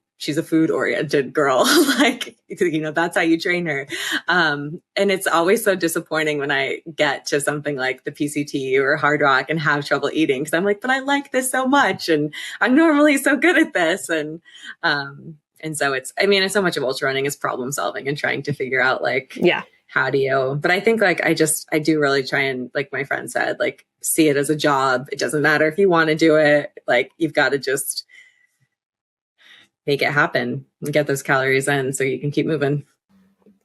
food oriented girl. Like, that's how you train her. And it's always so disappointing when I get to something like the PCT or Hardrock and have trouble eating. Cause I'm like, but I like this so much. And I'm normally so good at this. And so it's so much of ultra running is problem solving and trying to figure out like, how do you, but I think like, I do really try and, like my friend said, like see it as a job. It doesn't matter if you want to do it. Like you've got to just make it happen and get those calories in so you can keep moving.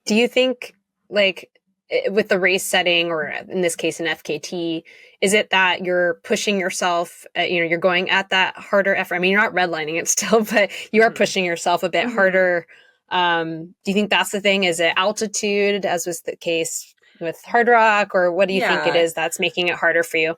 Do you think like with the race setting, or in this case, an FKT, is it that you're pushing yourself, you're going at that harder effort? I mean, you're not redlining it still, but you are pushing yourself a bit harder. Do you think that's the thing? Is it altitude, as was the case with Hardrock, or what do you think it is that's making it harder for you?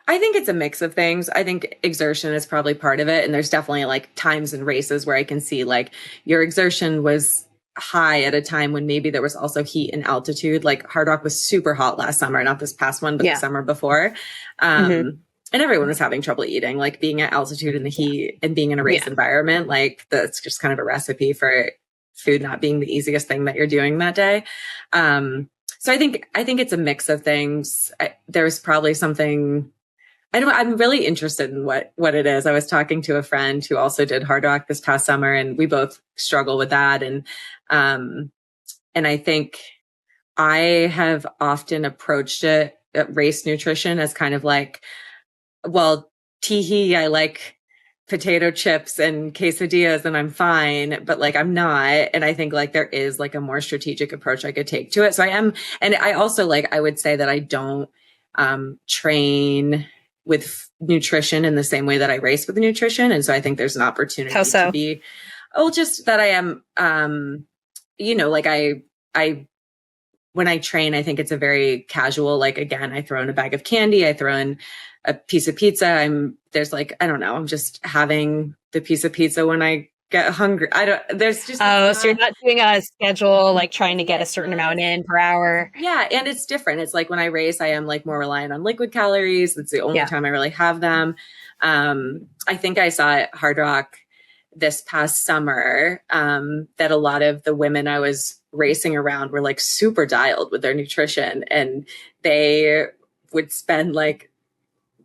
I think it's a mix of things. I think exertion is probably part of it. And there's definitely like times in races where I can see like your exertion was high at a time when maybe there was also heat and altitude. Like Hardrock was super hot last summer, not this past one, but the summer before. And everyone was having trouble eating, like being at altitude in the heat and being in a race environment. Like that's just kind of a recipe for food not being the easiest thing that you're doing that day. So I think it's a mix of things. There's probably something, I'm really interested in what it is. I was talking to a friend who also did Hardrock this past summer, and we both struggle with that. And I think I have often approached race nutrition as kind of like, well, teehee, I like potato chips and quesadillas and I'm fine, but like I'm not. And I think like there is like a more strategic approach I could take to it. So I am. And I also like, I would say that I don't train with nutrition in the same way that I race with nutrition. And so I think there's an opportunity to be, just that I am, like I, when I train, I think it's a very casual, like, again, I throw in a bag of candy, I throw in a piece of pizza. There's like, I don't know, I'm just having the piece of pizza when I get hungry. So you're not doing a schedule, like trying to get a certain amount in per hour. Yeah. And it's different. It's like when I race, I am like more reliant on liquid calories. It's the only time I really have them. I think I saw at Hardrock this past summer, that a lot of the women I was racing around were like super dialed with their nutrition, and they would spend like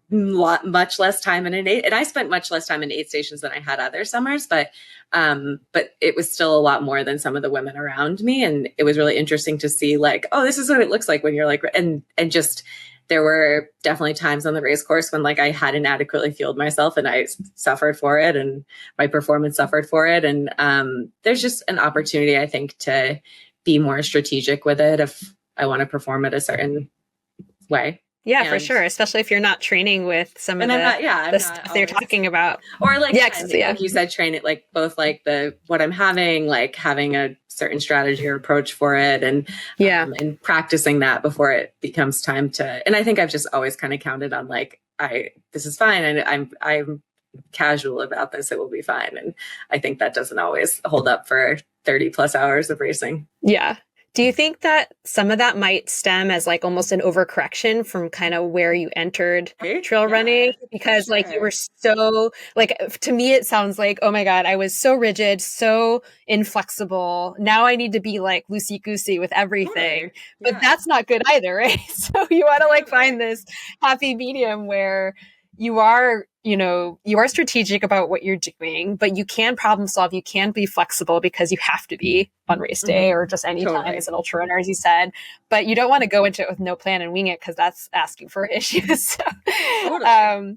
much less time in an aid. And I spent much less time in aid stations than I had other summers, but it was still a lot more than some of the women around me. And it was really interesting to see like, oh, this is what it looks like when you're like, and just, there were definitely times on the race course when like I hadn't adequately fueled myself and I suffered for it and my performance suffered for it. And there's just an opportunity, I think, to be more strategic with it if I want to perform it a certain way. Yeah, for sure. Especially if you're not training with some of the stuff they're talking about. Or like, like you said, train it like both like what I'm having, like having a certain strategy or approach for it, and and practicing that before it becomes time to. And I think I've just always kind of counted on like, this is fine, and I'm casual about this. It will be fine. And I think that doesn't always hold up for 30 plus hours of racing. Yeah. Do you think that some of that might stem as like almost an overcorrection from kind of where you entered trail running? Because like you were so like, to me, it sounds like, oh my God, I was so rigid, so inflexible. Now I need to be like loosey-goosey with everything. But that's not good either, right? So you want to like find this happy medium where you are strategic about what you're doing, but you can problem solve. You can be flexible because you have to be on race day or just any time as an ultra runner, as you said. But you don't want to go into it with no plan and wing it, because that's asking for issues. So, I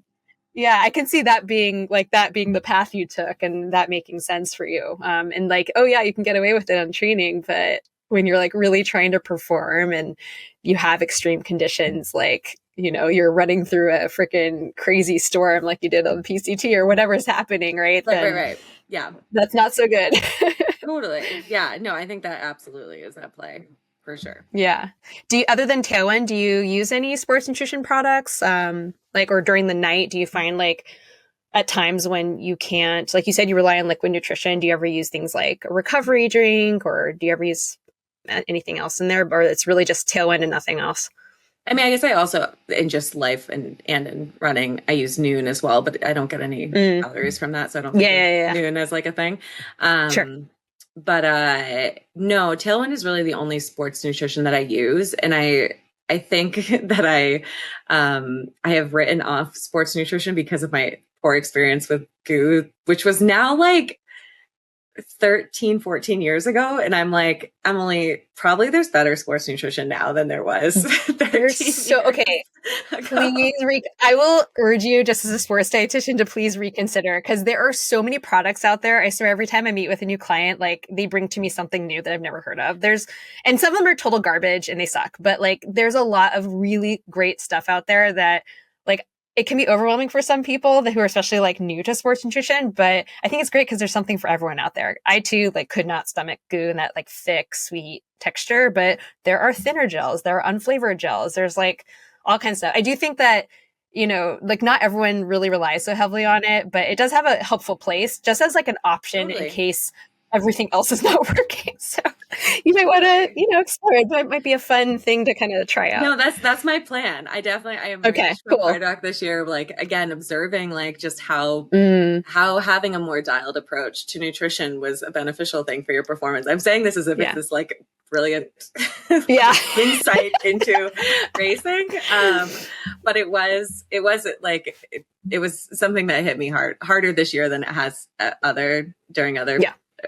can see that being the path you took and that making sense for you. And like, oh yeah, you can get away with it on training, but when you're like really trying to perform and you have extreme conditions, like, you're running through a freaking crazy storm like you did on PCT or whatever's happening, right? Right. Yeah. That's not so good. Totally. Yeah. No, I think that absolutely is at play for sure. Yeah. Other than Tailwind, do you use any sports nutrition products? Or during the night, do you find like, at times when you can't, like you said, you rely on liquid nutrition. Do you ever use things like a recovery drink, or do you ever use anything else in there, or it's really just tailwind and nothing else? I mean, I guess I also, in just life and in running, I use Noon as well, but I don't get any calories from that. So I don't think of Noon as like a thing. Sure. But no, Tailwind is really the only sports nutrition that I use. And I think that I have written off sports nutrition because of my poor experience with goo, which was now like 13, 14 years ago. And I'm like, Emily, probably there's better sports nutrition now than there was 13 so years okay. ago. Please, I will urge you, just as a sports dietitian, to please reconsider, because there are so many products out there. I swear, every time I meet with a new client, like they bring to me something new that I've never heard of. And some of them are total garbage and they suck, but like there's a lot of really great stuff out there that like it can be overwhelming for some people who are especially like new to sports nutrition, but I think it's great because there's something for everyone out there. I too like could not stomach goo and that like thick, sweet texture, but there are thinner gels, there are unflavored gels, there's like all kinds of stuff. I do think that, like not everyone really relies so heavily on it, but it does have a helpful place just as like an option in case everything else is not working. So you might want to, explore it. That might be a fun thing to kind of try out. No, that's my plan. I am okay, cool. Hardrock this year, like again, observing like just how having a more dialed approach to nutrition was a beneficial thing for your performance. I'm saying this as if it's this like brilliant insight into racing. But it was something that hit me harder this year than it has during other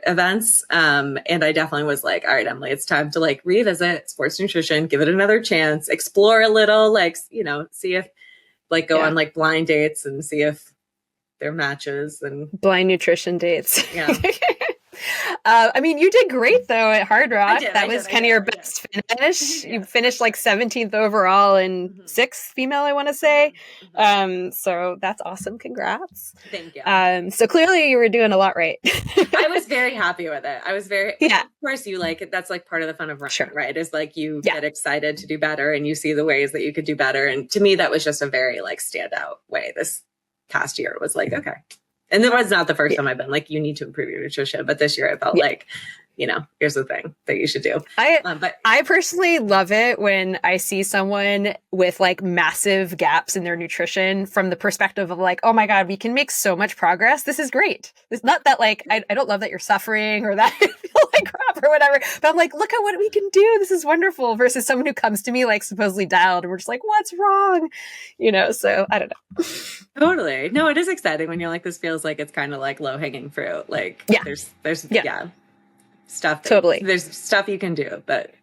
events. And I definitely was like, all right, Emily, it's time to like revisit sports nutrition, give it another chance, explore a little, like, see if like go on like blind dates and see if there matches and blind nutrition dates. Yeah. I mean, you did great though at Hardrock. That was kind of your best finish. You finished like 17th overall and 6th female, I want to say. So that's awesome. Congrats. Thank you. So clearly you were doing a lot right. I was very happy with it. I was of course you like, that's like part of the fun of running, right? Is like you get excited to do better and you see the ways that you could do better. And to me, that was just a very like standout way this past year. It was like, okay. And it was not the first time I've been like, you need to improve your nutrition. But this year I felt like, here's the thing that you should do. I personally love it when I see someone with like massive gaps in their nutrition from the perspective of like, oh my God, we can make so much progress. This is great. It's not that like, I don't love that you're suffering or that you feel like crap or whatever, but I'm like, look at what we can do. This is wonderful versus someone who comes to me like supposedly dialed and we're just like, what's wrong? So I don't know. Totally. No, it is exciting when you're like, this feels like it's kind of like low hanging fruit. Like there's stuff. Totally. There's stuff you can do, but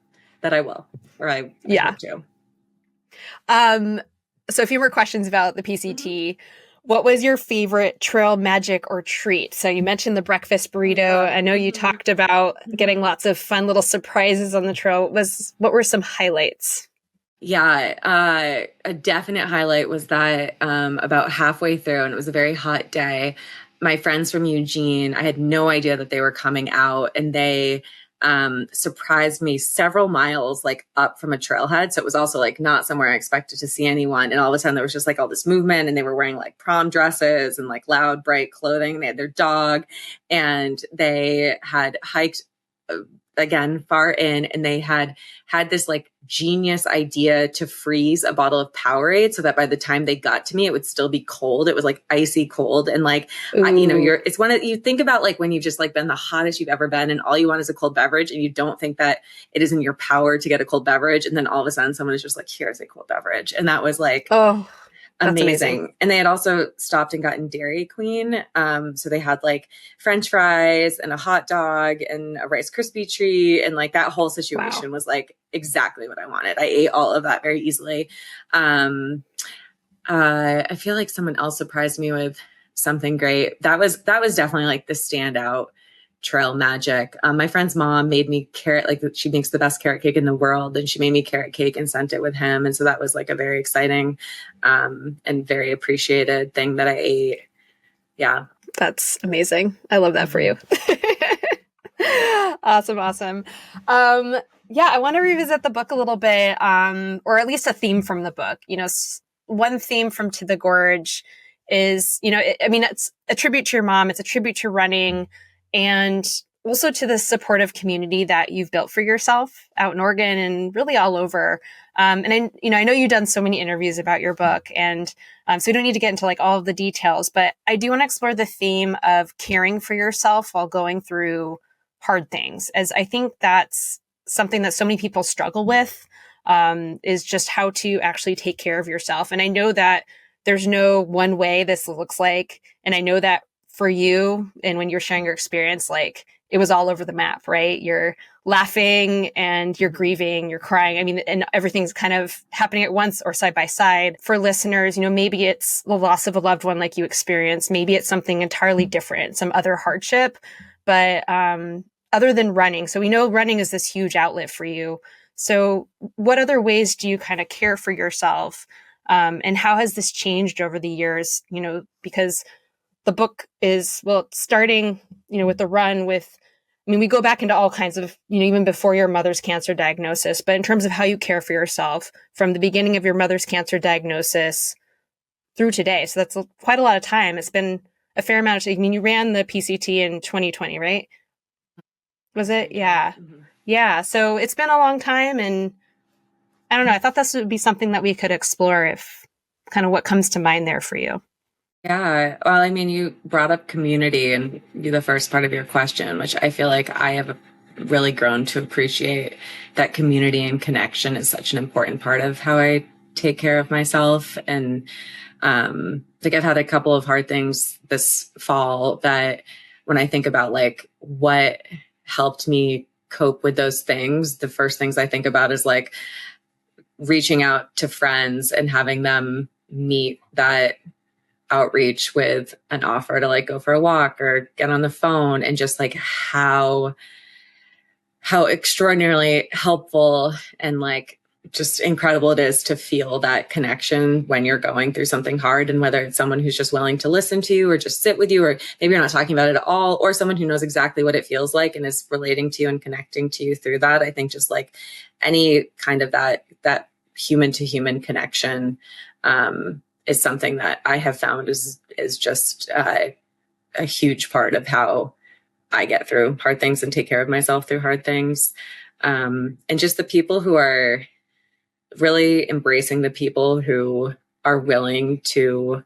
that I will, or I will do. So a few more questions about the PCT. What was your favorite trail magic or treat? So you mentioned the breakfast burrito. I know you talked about getting lots of fun little surprises on the trail. What were some highlights? Yeah, a definite highlight was that about halfway through, and it was a very hot day, my friends from Eugene, I had no idea that they were coming out, and they surprised me several miles like up from a trailhead. So it was also like not somewhere I expected to see anyone. And all of a sudden there was just like all this movement, and they were wearing like prom dresses and like loud, bright clothing. They had their dog, and they had hiked again far in, and they had this like genius idea to freeze a bottle of Powerade so that by the time they got to me, it would still be cold. It was like icy cold. And like, it's one of, you think about like when you've just like been the hottest you've ever been and all you want is a cold beverage and you don't think that it is in your power to get a cold beverage. And then all of a sudden someone is just like, here's a cold beverage. And that was like, amazing. And they had also stopped and gotten Dairy Queen. So they had like French fries and a hot dog and a Rice Krispie treat. And like that whole situation was like exactly what I wanted. I ate all of that very easily. I feel like someone else surprised me with something great. That was definitely like the standout trail magic. My friend's mom made me she makes the best carrot cake in the world, and she made me carrot cake and sent it with him. And so that was like a very exciting and very appreciated thing that I ate. Yeah. That's amazing. I love that for you. Awesome. I want to revisit the book a little bit, or at least a theme from the book. One theme from To the Gorge is, I mean, it's a tribute to your mom, it's a tribute to running, and also to the supportive community that you've built for yourself out in Oregon and really all over. And I know you've done so many interviews about your book, and so we don't need to get into like all of the details, but I do want to explore the theme of caring for yourself while going through hard things, as I think that's something that so many people struggle with, is just how to actually take care of yourself. And I know that there's no one way this looks like. And I know that for you, and when you're sharing your experience, like it was all over the map, right? You're laughing and you're grieving, you're crying. I mean, and everything's kind of happening at once or side by side. For listeners, maybe it's the loss of a loved one like you experienced. Maybe it's something entirely different, some other hardship. But other than running, so we know running is this huge outlet for you. So what other ways do you kind of care for yourself? And how has this changed over the years? Because the book is, well, starting, with the run with, we go back into all kinds of, even before your mother's cancer diagnosis, but in terms of how you care for yourself from the beginning of your mother's cancer diagnosis through today. So that's quite a lot of time. It's been a fair amount of, you ran the PCT in 2020, right? Was it? Yeah. Mm-hmm. Yeah. So it's been a long time, and I don't know. I thought this would be something that we could explore, if kind of what comes to mind there for you. Yeah. Well, you brought up community in the first part of your question, which I feel like I have really grown to appreciate. That community and connection is such an important part of how I take care of myself. And like I've had a couple of hard things this fall that when I think about like what helped me cope with those things, the first things I think about is like reaching out to friends and having them meet that outreach with an offer to like go for a walk or get on the phone, and just like how extraordinarily helpful and like just incredible it is to feel that connection when you're going through something hard. And whether it's someone who's just willing to listen to you or just sit with you, or maybe you're not talking about it at all, or someone who knows exactly what it feels like and is relating to you and connecting to you through that. I think just like any kind of that human to human connection is something that I have found is just a huge part of how I get through hard things and take care of myself through hard things. And just the people who are really embracing the people who are willing to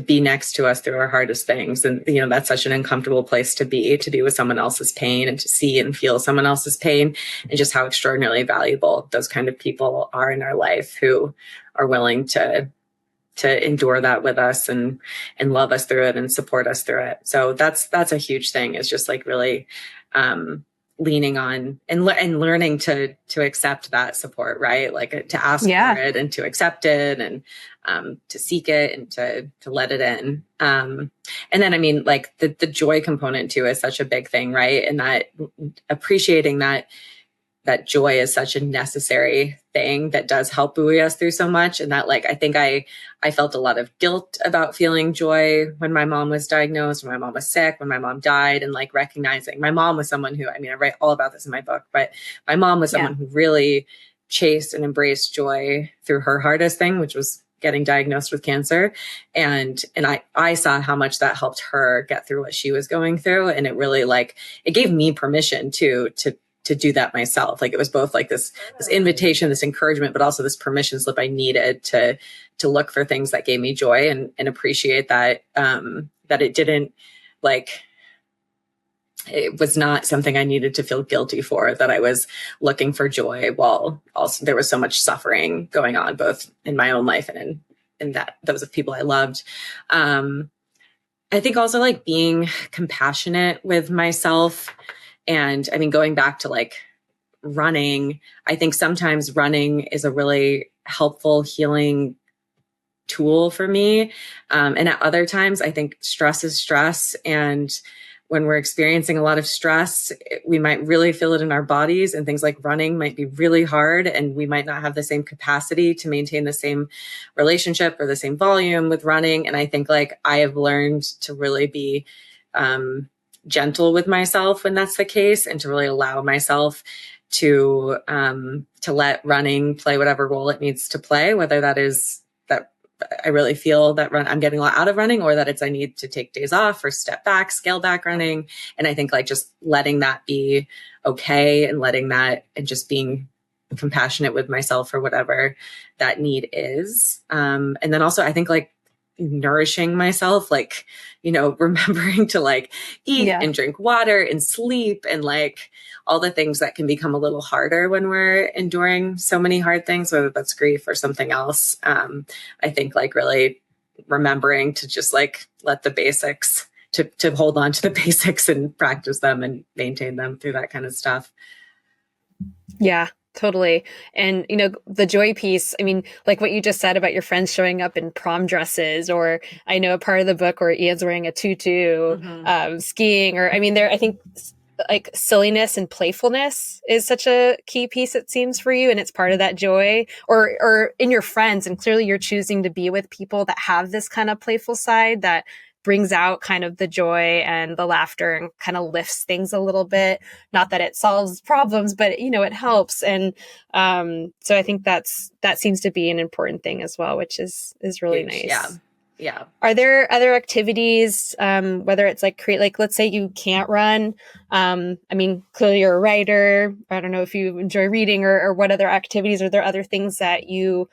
be next to us through our hardest things. And, that's such an uncomfortable place to be with someone else's pain and to see and feel someone else's pain, and just how extraordinarily valuable those kind of people are in our life, who are willing to endure that with us and love us through it and support us through it. So that's a huge thing, is just like really, leaning on and learning to accept that support, right? Like to ask for it and to accept it, and to seek it and to let it in. And then, like the joy component too is such a big thing, right? And that appreciating that joy is such a necessary thing that does help buoy us through so much. And that, like, I think I felt a lot of guilt about feeling joy when my mom was diagnosed, when my mom was sick, when my mom died, and like recognizing my mom was someone who, I write all about this in my book, but my mom was someone who really chased and embraced joy through her hardest thing, which was getting diagnosed with cancer. And I saw how much that helped her get through what she was going through. And it really, like, it gave me permission to do that myself. Like, it was both like this invitation, this encouragement, but also this permission slip I needed to look for things that gave me joy, and appreciate that, that it didn't, like, it was not something I needed to feel guilty for, that I was looking for joy while also there was so much suffering going on, both in my own life and in that those of people I loved. I think also like being compassionate with myself. And going back to like running, I think sometimes running is a really helpful healing tool for me. And at other times, I think stress is stress. And when we're experiencing a lot of stress, we might really feel it in our bodies, and things like running might be really hard, and we might not have the same capacity to maintain the same relationship or the same volume with running. And I think like I have learned to really be gentle with myself when that's the case, and to really allow myself to let running play whatever role it needs to play, whether that is that I really feel that I'm getting a lot out of running, or that I need to take days off or step back, scale back running. And I think like just letting that be okay, and letting that, and just being compassionate with myself for whatever that need is. And then also I think like nourishing myself, like, remembering to like eat and drink water and sleep, and like all the things that can become a little harder when we're enduring so many hard things, whether that's grief or something else. I think like really remembering to just like let the basics, to hold on to the basics and practice them and maintain them through that kind of stuff. Yeah, totally. And, the joy piece, I mean, like what you just said about your friends showing up in prom dresses, or I know a part of the book where Ian's wearing a tutu, skiing, or I think like silliness and playfulness is such a key piece, it seems, for you. And it's part of that joy, or in your friends. And clearly you're choosing to be with people that have this kind of playful side that brings out kind of the joy and the laughter and kind of lifts things a little bit. Not that it solves problems, but it helps. And so I think that seems to be an important thing as well, which is really nice. Yeah. Are there other activities, whether it's like let's say you can't run? Clearly you're a writer. I don't know if you enjoy reading, or what other activities. Are there other things that you,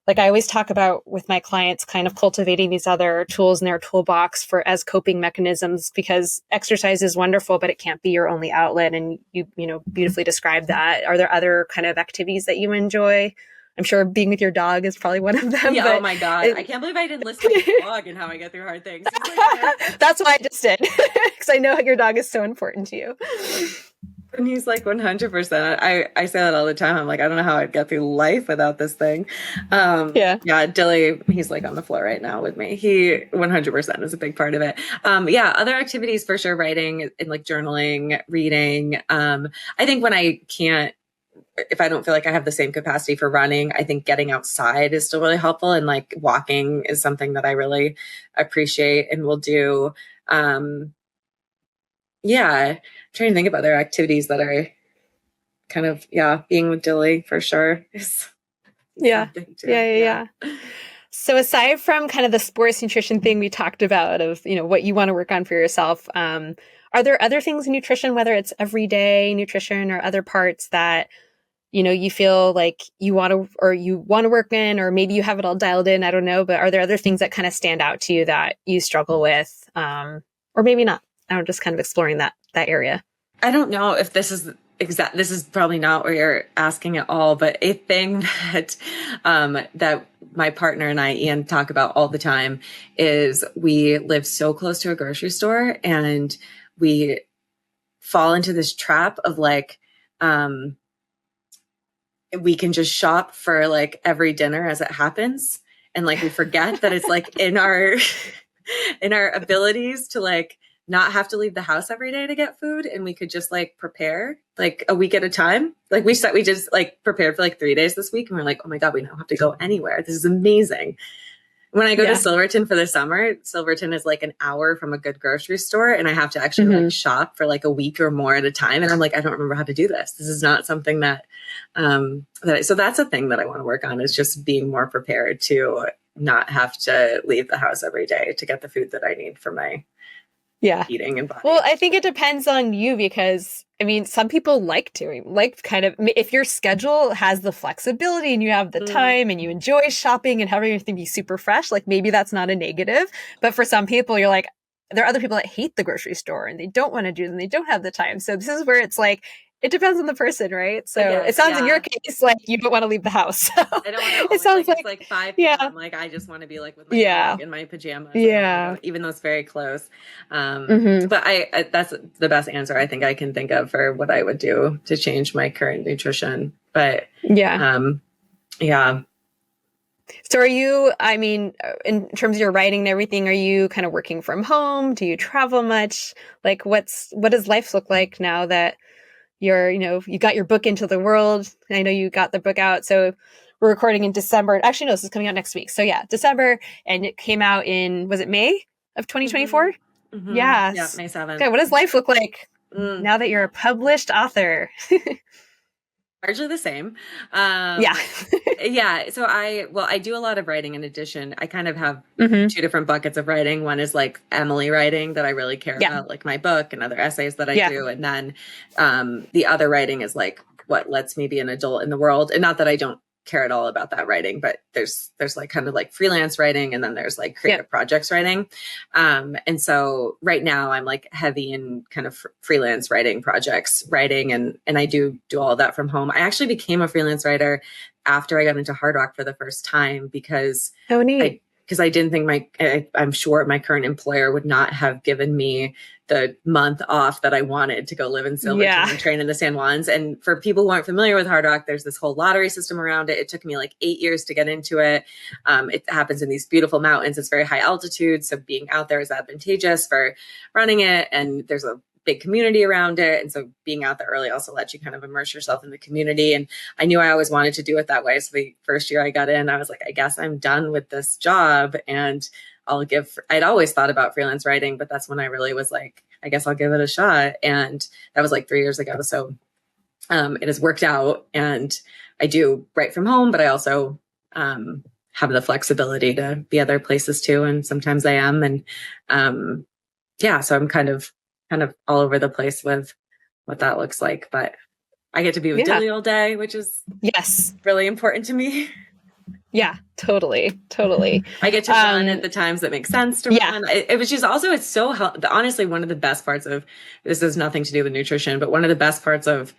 like I always talk about with my clients, kind of cultivating these other tools in their toolbox as coping mechanisms, because exercise is wonderful, but it can't be your only outlet. And you beautifully described that. Are there other kind of activities that you enjoy? I'm sure being with your dog is probably one of them. Yeah, oh my God. I can't believe I didn't list my dog and how I get through hard things. That's why I just did, because I know your dog is so important to you. And he's like 100%. I say that all the time. I'm like, I don't know how I'd get through life without this thing. Yeah, Dilly, he's like on the floor right now with me. He 100% is a big part of it. Other activities for sure, writing and like journaling, reading. I think when I can't, if I don't feel like I have the same capacity for running, I think getting outside is still really helpful. And like walking is something that I really appreciate and will do. Trying to think of other activities that are kind of, being with Dilly for sure is something too. Yeah. So aside from kind of the sports nutrition thing we talked about of, what you want to work on for yourself, are there other things in nutrition, whether it's everyday nutrition or other parts that, you feel like you want to work in, or maybe you have it all dialed in? I don't know, but are there other things that kind of stand out to you that you struggle with, or maybe not? I'm just kind of exploring that area. I don't know if this is this is probably not where you're asking at all, but a thing that that my partner and I, Ian, talk about all the time is we live so close to a grocery store, and we fall into this trap of like, we can just shop for like every dinner as it happens. And like, we forget that it's like in our abilities to like not have to leave the house every day to get food. And we could just like prepare like a week at a time. Like we just like prepared for like 3 days this week. And we're like, oh my God, we don't have to go anywhere. This is amazing. When I go to Silverton for the summer, Silverton is like an hour from a good grocery store. And I have to actually like shop for like a week or more at a time. And I'm like, I don't remember how to do this. This is not something that, so that's a thing that I want to work on, is just being more prepared to not have to leave the house every day to get the food that I need for my eating and body. Well, I think it depends on you, because some people like kind of, if your schedule has the flexibility and you have the time and you enjoy shopping and having everything be super fresh, like maybe that's not a negative. But for some people, you're like, there are other people that hate the grocery store and they don't want to do it and they don't have the time. So this is where it's like, it depends on the person, right? So it sounds in your case like you don't want to leave the house. So I don't want to. It sounds like it's like 5 p.m. Like I just want to be like with my dog in my pajamas. Even though it's very close. But I that's the best answer I think I can think of for what I would do to change my current nutrition. But So are you, in terms of your writing and everything, are you kind of working from home? Do you travel much? Like what does life look like now that you're, you got your book into the world? I know you got the book out. So we're recording in December. Actually, no, this is coming out next week. So December, and it came out in, was it May of 2024? Yeah, May 7th. Okay, what does life look like now that you're a published author? Largely the same. Yeah. Yeah. So I do a lot of writing in addition. I kind of have Hmm. two different buckets of writing. One is like Emily writing that I really care Yeah. about, like my book and other essays that I Yeah. do. And then the other writing is like what lets me be an adult in the world. And not that I don't care at all about that writing, but there's like kind of like freelance writing and then there's like creative projects writing. And so right now I'm like heavy in kind of freelance writing projects, writing, and I do all of that from home. I actually became a freelance writer after I got into Hardrock for the first time because Oh, neat. I didn't think I'm sure my current employer would not have given me the month off that I wanted to go live in Silverton and train in the San Juans. And for people who aren't familiar with Hardrock, there's this whole lottery system around it. It took me like 8 years to get into it. It happens in these beautiful mountains. It's very high altitude. So being out there is advantageous for running it. And there's a big community around it. And so being out there early also lets you kind of immerse yourself in the community. And I knew I always wanted to do it that way. So the first year I got in, I was like, I guess I'm done with this job and I'd always thought about freelance writing, but that's when I really was like, I guess I'll give it a shot. And that was like 3 years ago. So it has worked out and I do write from home, but I also have the flexibility to be other places too. And sometimes I am. And so I'm kind of all over the place with what that looks like, but I get to be with Dilly all day, which is really important to me. Yeah, totally. I get to run at the times that make sense to run. It was just also, it's so honestly, one of the best parts of this has nothing to do with nutrition, but one of the best parts of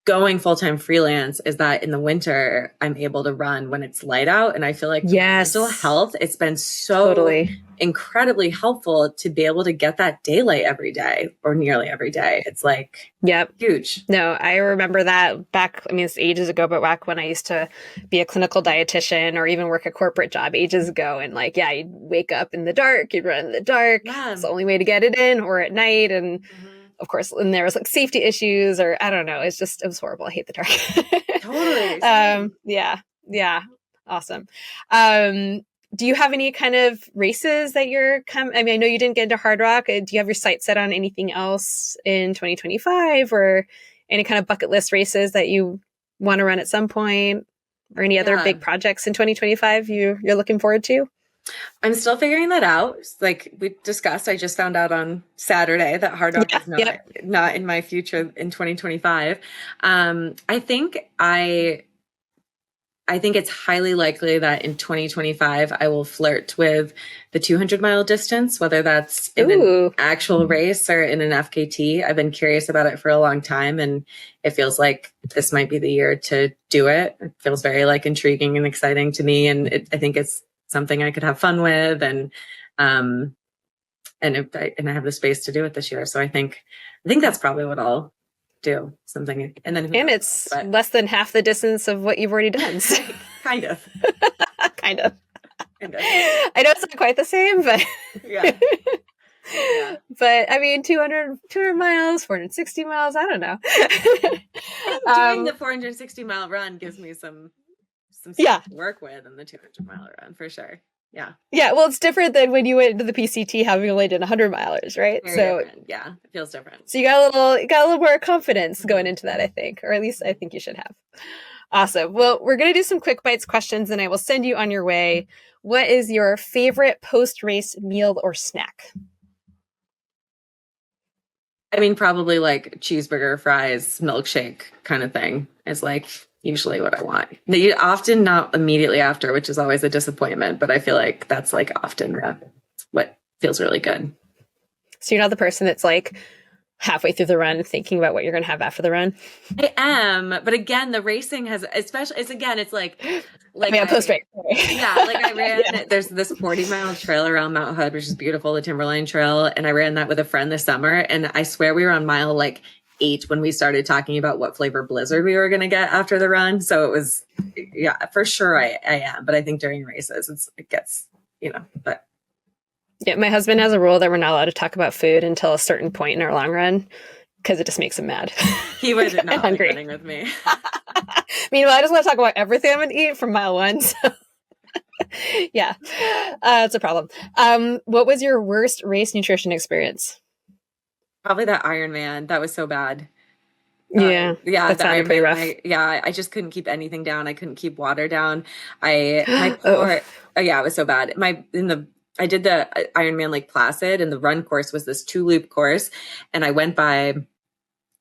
going full-time freelance is that in the winter, I'm able to run when it's light out. And I feel like for mental health, it's been so incredibly helpful to be able to get that daylight every day or nearly every day. It's like, huge. No, I remember that back, I mean, it's ages ago, but back when I used to be a clinical dietitian or even work a corporate job ages ago. And like, you'd wake up in the dark, you'd run in the dark. It's the only way to get it in, or at night. And of course, and there was like safety issues or I don't know. It was horrible. I hate the dark. Totally. Yeah. Awesome. Do you have any kind of races that I mean, I know you didn't get into Hardrock. Do you have your sights set on anything else in 2025 or any kind of bucket list races that you want to run at some point or any other big projects in 2025 you're looking forward to? I'm still figuring that out. Like we discussed, I just found out on Saturday that Hardrock is not in my future in 2025. I think it's highly likely that in 2025, I will flirt with the 200-mile distance, whether that's in an actual race or in an FKT. I've been curious about it for a long time, and it feels like this might be the year to do it. It feels very like intriguing and exciting to me, and I think it's something I could have fun with, and I have the space to do it this year. So I think that's probably what I'll do, something, and it's less than half the distance of what you've already done. So. kind of. I know it's not quite the same, but yeah. But I mean, 200 miles, 460 miles. I don't know. Doing the 460-mile run gives me some stuff to work with in the 200-mile run for sure. Yeah. Well, it's different than when you went to the PCT having only done 100 milers, right? Very different. Yeah, it feels different. So you got a little more confidence going into that, I think, or at least I think you should have. Awesome. Well, we're going to do some quick bites questions and I will send you on your way. What is your favorite post-race meal or snack? I mean, probably like cheeseburger, fries, milkshake kind of thing is like usually what I want. Often not immediately after, which is always a disappointment, but I feel like that's like often what feels really good. So you're not the person that's like halfway through the run thinking about what you're going to have after the run? I am, but again, the racing has, especially, it's like post-race. I ran, there's this 40-mile trail around Mount Hood, which is beautiful, the Timberline Trail, and I ran that with a friend this summer, and I swear we were on mile like 8 when we started talking about what flavor blizzard we were going to get after the run. So it was, for sure I am. But I think during races, it gets, but. Yeah, my husband has a rule that we're not allowed to talk about food until a certain point in our long run because it just makes him mad. He would not be running with me. Meanwhile, I just want to talk about everything I'm going to eat from mile 1. So. Yeah, it's a problem. What was your worst race nutrition experience? Probably that Ironman. That was so bad. Yeah, that the sounded pretty rough. I just couldn't keep anything down. I couldn't keep water down. My Oh, poor, oh yeah, it was so bad. I did the Ironman Lake Placid, and the run course was this 2-loop course. And I went by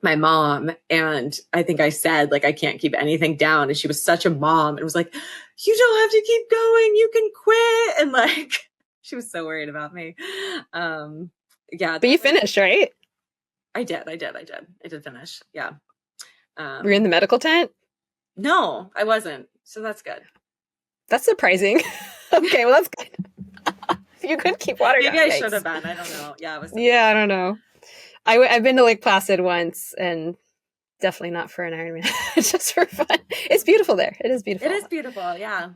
my mom, and I think I said, like, I can't keep anything down. And she was such a mom and was like, you don't have to keep going. You can quit. And like, she was so worried about me. Yeah. but you finished, right? I did finish. Yeah. Were you in the medical tent? No, I wasn't. So that's good. That's surprising. Okay, well, that's good. You could keep water down. Maybe I should have been. I don't know. Yeah, it was. Yeah, I don't know. I've been to Lake Placid once, and definitely not for an Ironman. It's just for fun. It's beautiful there. It is beautiful. It is beautiful. Yeah.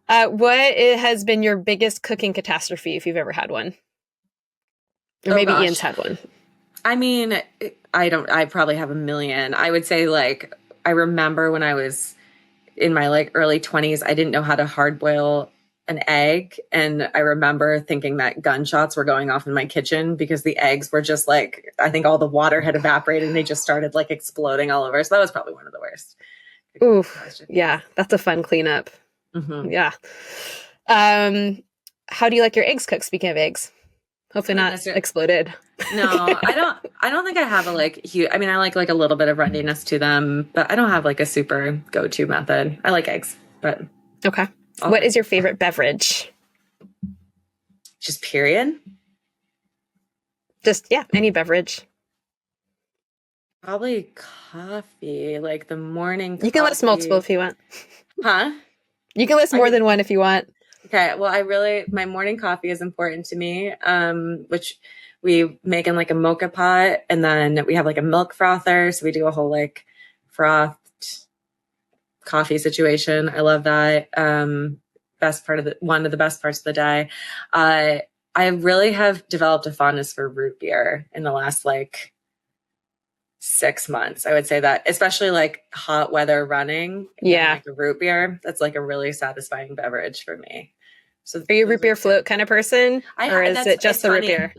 What has been your biggest cooking catastrophe, if you've ever had one? Or maybe gosh. Ian's had one. I mean, I probably have a million. I would say, like, I remember when I was in my like early 20s, I didn't know how to hard boil an egg. And I remember thinking that gunshots were going off in my kitchen because the eggs were just like, I think all the water had evaporated and they just started like exploding all over. So that was probably one of the worst. Oof. Yeah, that's a fun cleanup. Mm-hmm. Yeah. How do you like your eggs cooked? Speaking of eggs, hopefully not exploded. No, I don't think I have a like huge, I mean, I like a little bit of runniness to them, but I don't have like a super go-to method. I like eggs, but. Okay. What is your favorite beverage? Just period? Just, yeah, any beverage. Probably coffee, like the morning coffee. You can list multiple if you want. Huh? You can list more than one if you want. Okay. Well, my morning coffee is important to me, which we make in like a mocha pot, and then we have like a milk frother. So we do a whole like frothed coffee situation. I love that. One of the best parts of the day. I really have developed a fondness for root beer in the last like 6 months. I would say that, especially like hot weather running. Yeah. Like a root beer, that's like a really satisfying beverage for me. So are you a root beer float kind of person? Or is it just the root beer?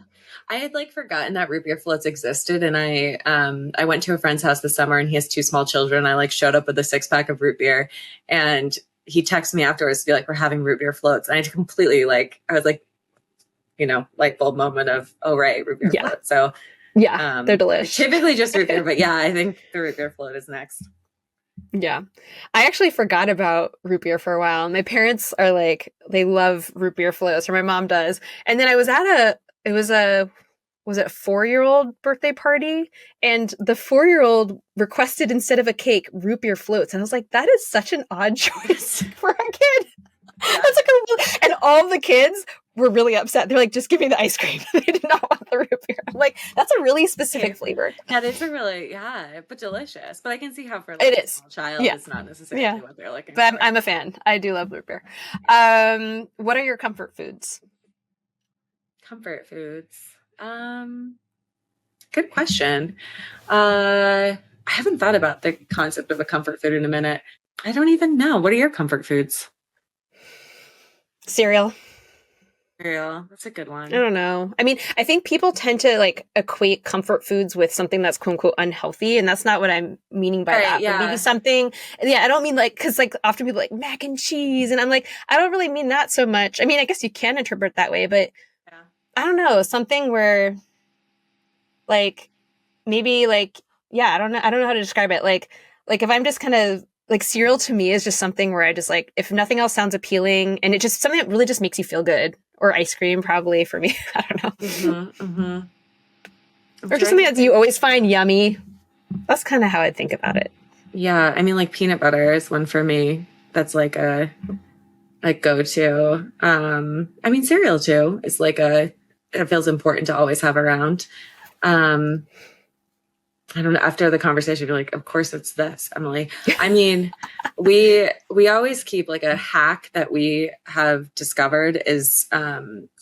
I had like forgotten that root beer floats existed, and I went to a friend's house this summer, and he has 2 small children. I like showed up with a 6-pack of root beer, and he texted me afterwards to be like, we're having root beer floats. And I completely I was like, light bulb moment of, oh right, root beer float. So yeah, they're delicious. Typically just root beer, but yeah, I think the root beer float is next. Yeah. I actually forgot about root beer for a while. My parents are like, they love root beer floats, or my mom does. And then I was at was it a 4-year-old birthday party? And the 4-year-old requested, instead of a cake, root beer floats. And I was like, that is such an odd choice for a kid. That's like and all the kids were really upset. They're like, just give me the ice cream. They did not want the root beer. I'm like, that's a really specific flavor. Yeah, it's a really, but delicious. But I can see how for like a small child, it's not necessarily what they're looking for. But I'm a fan. I do love root beer. What are your comfort foods? Comfort foods. Good question. I haven't thought about the concept of a comfort food in a minute. I don't even know. What are your comfort foods? Cereal. That's a good one. I don't know. I mean, I think people tend to like equate comfort foods with something that's quote unquote unhealthy. And that's not what I'm meaning by that. Yeah. But maybe something, I don't mean like, cause like often people like mac and cheese. And I'm like, I don't really mean that so much. I mean, I guess you can interpret that way, but I don't know, something where like, maybe like, I don't know how to describe it. Like if I'm just kind of like, cereal to me is just something where I just like, if nothing else sounds appealing, and it just something that really just makes you feel good. Or ice cream, probably for me. I don't know. Mm-hmm, mm-hmm. Or just something that you always find yummy. That's kind of how I think about it. Yeah, I mean, like peanut butter is one for me. That's like a go-to. I mean, cereal too is like it feels important to always have around. I don't know. After the conversation, you're like, of course it's this, Emily. I mean, we always keep like a hack that we have discovered is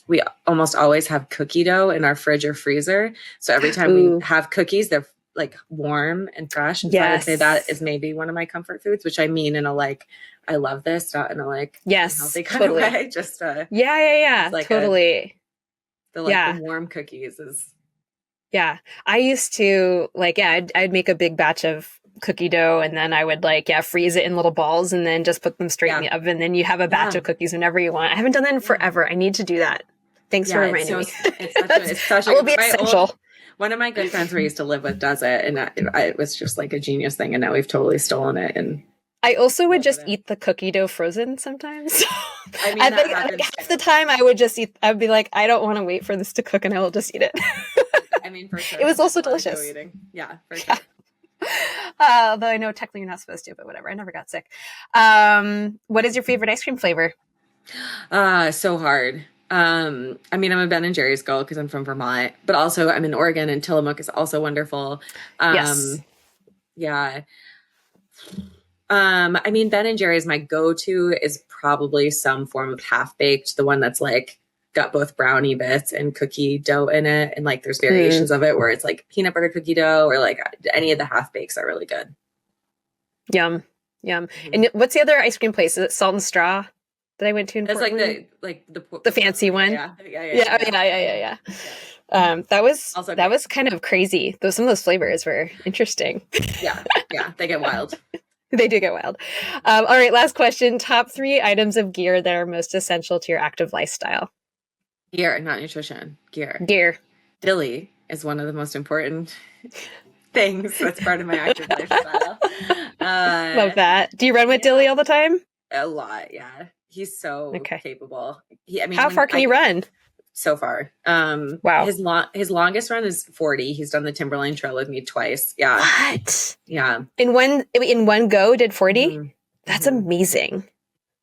we almost always have cookie dough in our fridge or freezer. So every time we have cookies, they're like warm and fresh. And so I would say that is maybe one of my comfort foods, which I mean in a like, I love this, not in a like healthy kind of way. Just yeah, like totally. The warm cookies is. Yeah. I used to I'd make a big batch of cookie dough and then I would freeze it in little balls and then just put them straight in Yeah. the oven. Then you have a batch Yeah. of cookies whenever you want. I haven't done that in Yeah. forever. I need to do that. Thanks for Yeah. It's reminding so, me. it's such That will a, be essential. one of my good friends we used to live with does it. And it was just like a genius thing. And now we've totally stolen it. And I also would love just it. eat the cookie dough frozen sometimes. I mean, I that think happens half too. the time I'd be like, I don't want to wait for this to cook and I will just eat it. I mean, for sure. It was There's also a lot of dough delicious. eating. Yeah, for sure. Though I know technically you're not supposed to, but whatever. I never got sick. What is your favorite ice cream flavor? So hard. I mean, I'm a Ben and Jerry's girl because I'm from Vermont, but also I'm in Oregon and Tillamook is also wonderful. Yes. Yeah. I mean, Ben and Jerry's, my go-to is probably some form of half-baked, the one that's like got both brownie bits and cookie dough in it. And like there's variations of it where it's like peanut butter cookie dough or like any of the half-bakes are really good. Yum. Yum. And what's the other ice cream place? Is it Salt and Straw that I went to in It's Portland? like The fancy one. Yeah. That was Also that great. was kind of crazy. Some of those flavors were interesting. Yeah. They get wild. They do get wild. All right, last question. Top 3 items of gear that are most essential to your active lifestyle. Gear, not nutrition. Gear. Gear. Dilly is one of the most important things that's part of my active lifestyle. Love that. Do you run with Dilly all the time? A lot, yeah. He's so capable. How far can you run? So far. Wow. His longest run is 40. He's done the Timberline Trail with me twice. Yeah. What? Yeah. In one go did 40? Mm-hmm. That's amazing.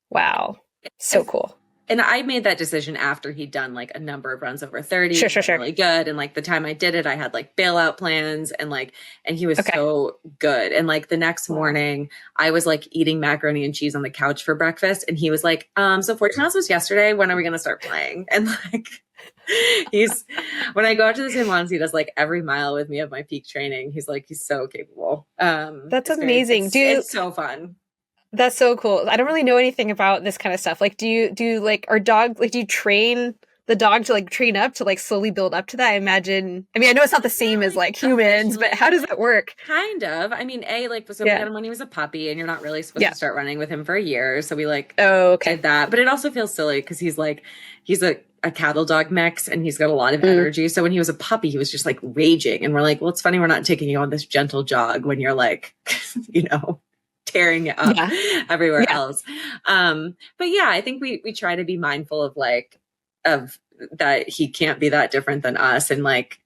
Wow. So cool. And I made that decision after he'd done like a number of runs over 30. Sure. Really good. And like the time I did it, I had like bailout plans and he was so good. And like the next morning I was like eating macaroni and cheese on the couch for breakfast. And he was like, so 40 miles was yesterday. When are we going to start playing? And like, when I go out to the San Juans, he does like every mile with me of my peak training. He's so capable. That's amazing. It's so fun. That's so cool. I don't really know anything about this kind of stuff. Like, do you like our dog? Like, do you train the dog to like train up to like slowly build up to that? I mean, I know it's not the same as like humans, but how does that work? Kind of. I mean, we got him when he was a puppy, and you're not really supposed to start running with him for a year. So we did that. But it also feels silly because he's a cattle dog mix and he's got a lot of energy. So when he was a puppy, he was just like raging, and we're like, well, it's funny we're not taking you on this gentle jog when you're like, tearing it up everywhere else. But yeah, I think we try to be mindful of of that he can't be that different than us. And like,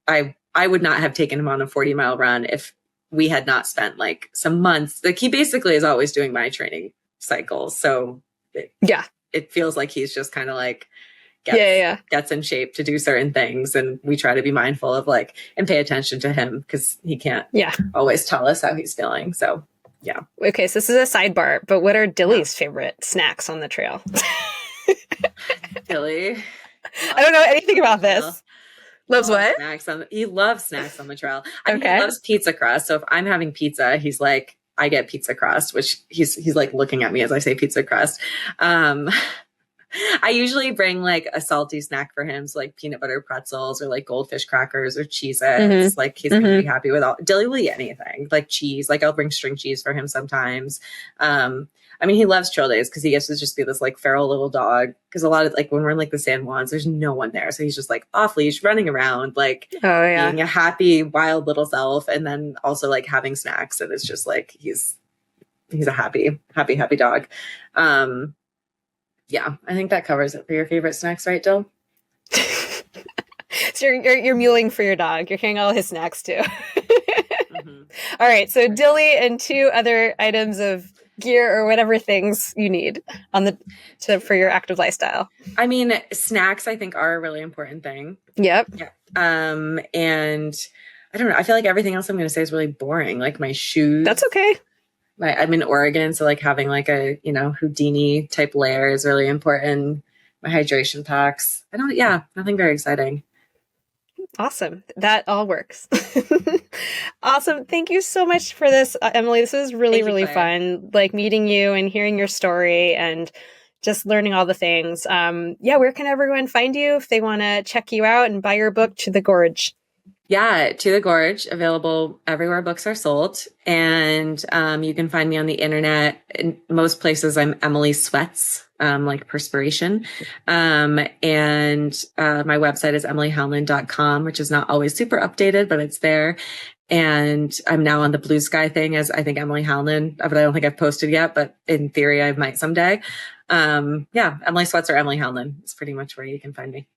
I would not have taken him on a 40-mile run if we had not spent like some months. Like he basically is always doing my training cycles. So it feels like he's just kind of like, gets in shape to do certain things. And we try to be mindful of and pay attention to him because he can't always tell us how he's feeling. So yeah. Okay, so this is a sidebar, but what are Dilly's favorite snacks on the trail? Dilly. I don't know anything about this. Loves what? He loves snacks on the trail. He loves pizza crust. So if I'm having pizza, he's like, I get pizza crust, which he's like looking at me as I say pizza crust. I usually bring like a salty snack for him. So like peanut butter pretzels or like goldfish crackers or Cheez-Its. Like he's going to be happy with all. Dilly will eat anything like cheese. Like I'll bring string cheese for him sometimes. I mean, he loves trail days because he gets to just be this like feral little dog. Because a lot of like when we're in like the San Juans, there's no one there. So he's just like off leash running around, like being a happy, wild little self. And then also like having snacks. And it's just like, he's a happy dog. Yeah, I think that covers it for your favorite snacks, right, Dill? So you're muling for your dog. You're carrying all his snacks too. All right, so Dilly and 2 other items of gear or whatever things you need for your active lifestyle. I mean, snacks I think are a really important thing. Yep. Yeah. And I don't know. I feel like everything else I'm going to say is really boring. Like my shoes. That's okay. I'm in Oregon, so like having like a, Houdini type layer is really important. My hydration packs. Nothing very exciting. Awesome. That all works. Awesome. Thank you so much for this, Emily. This was really, really fun. Like meeting you and hearing your story and just learning all the things. Where can everyone find you if they want to check you out and buy your book, To the Gorge? Yeah, To the Gorge, available everywhere books are sold. And you can find me on the internet. In most places, I'm Emily Sweats, like perspiration. And my website is emilyhalnon.com, which is not always super updated, but it's there. And I'm now on the Blue Sky thing as I think Emily Halnon, but I don't think I've posted yet, but in theory, I might someday. Emily Sweats or Emily Halnon is pretty much where you can find me.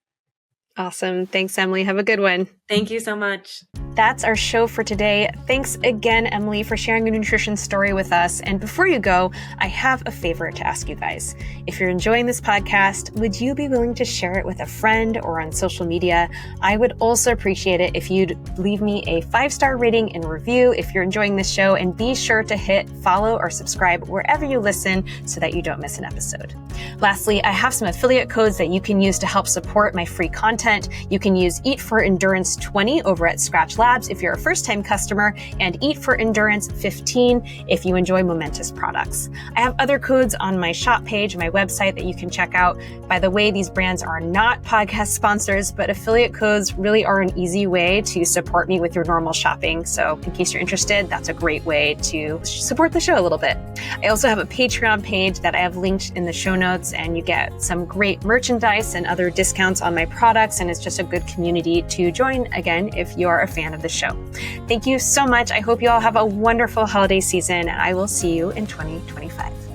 Awesome. Thanks, Emily. Have a good one. Thank you so much. That's our show for today. Thanks again, Emily, for sharing your nutrition story with us. And before you go, I have a favor to ask you guys. If you're enjoying this podcast, would you be willing to share it with a friend or on social media? I would also appreciate it if you'd leave me a 5-star rating and review if you're enjoying this show, and be sure to hit follow or subscribe wherever you listen so that you don't miss an episode. Lastly, I have some affiliate codes that you can use to help support my free content. You can use Eat for Endurance 20 over at Scratch Labs if you're a first-time customer, and Eat for Endurance 15 if you enjoy Momentous products. I have other codes on my shop page, my website, that you can check out. By the way, these brands are not podcast sponsors, but affiliate codes really are an easy way to support me with your normal shopping. So in case you're interested, that's a great way to support the show a little bit. I also have a Patreon page that I have linked in the show notes, and you get some great merchandise and other discounts on my products, and it's just a good community to join, again, if you're a fan of the show. Thank you so much. I hope you all have a wonderful holiday season, and I will see you in 2025.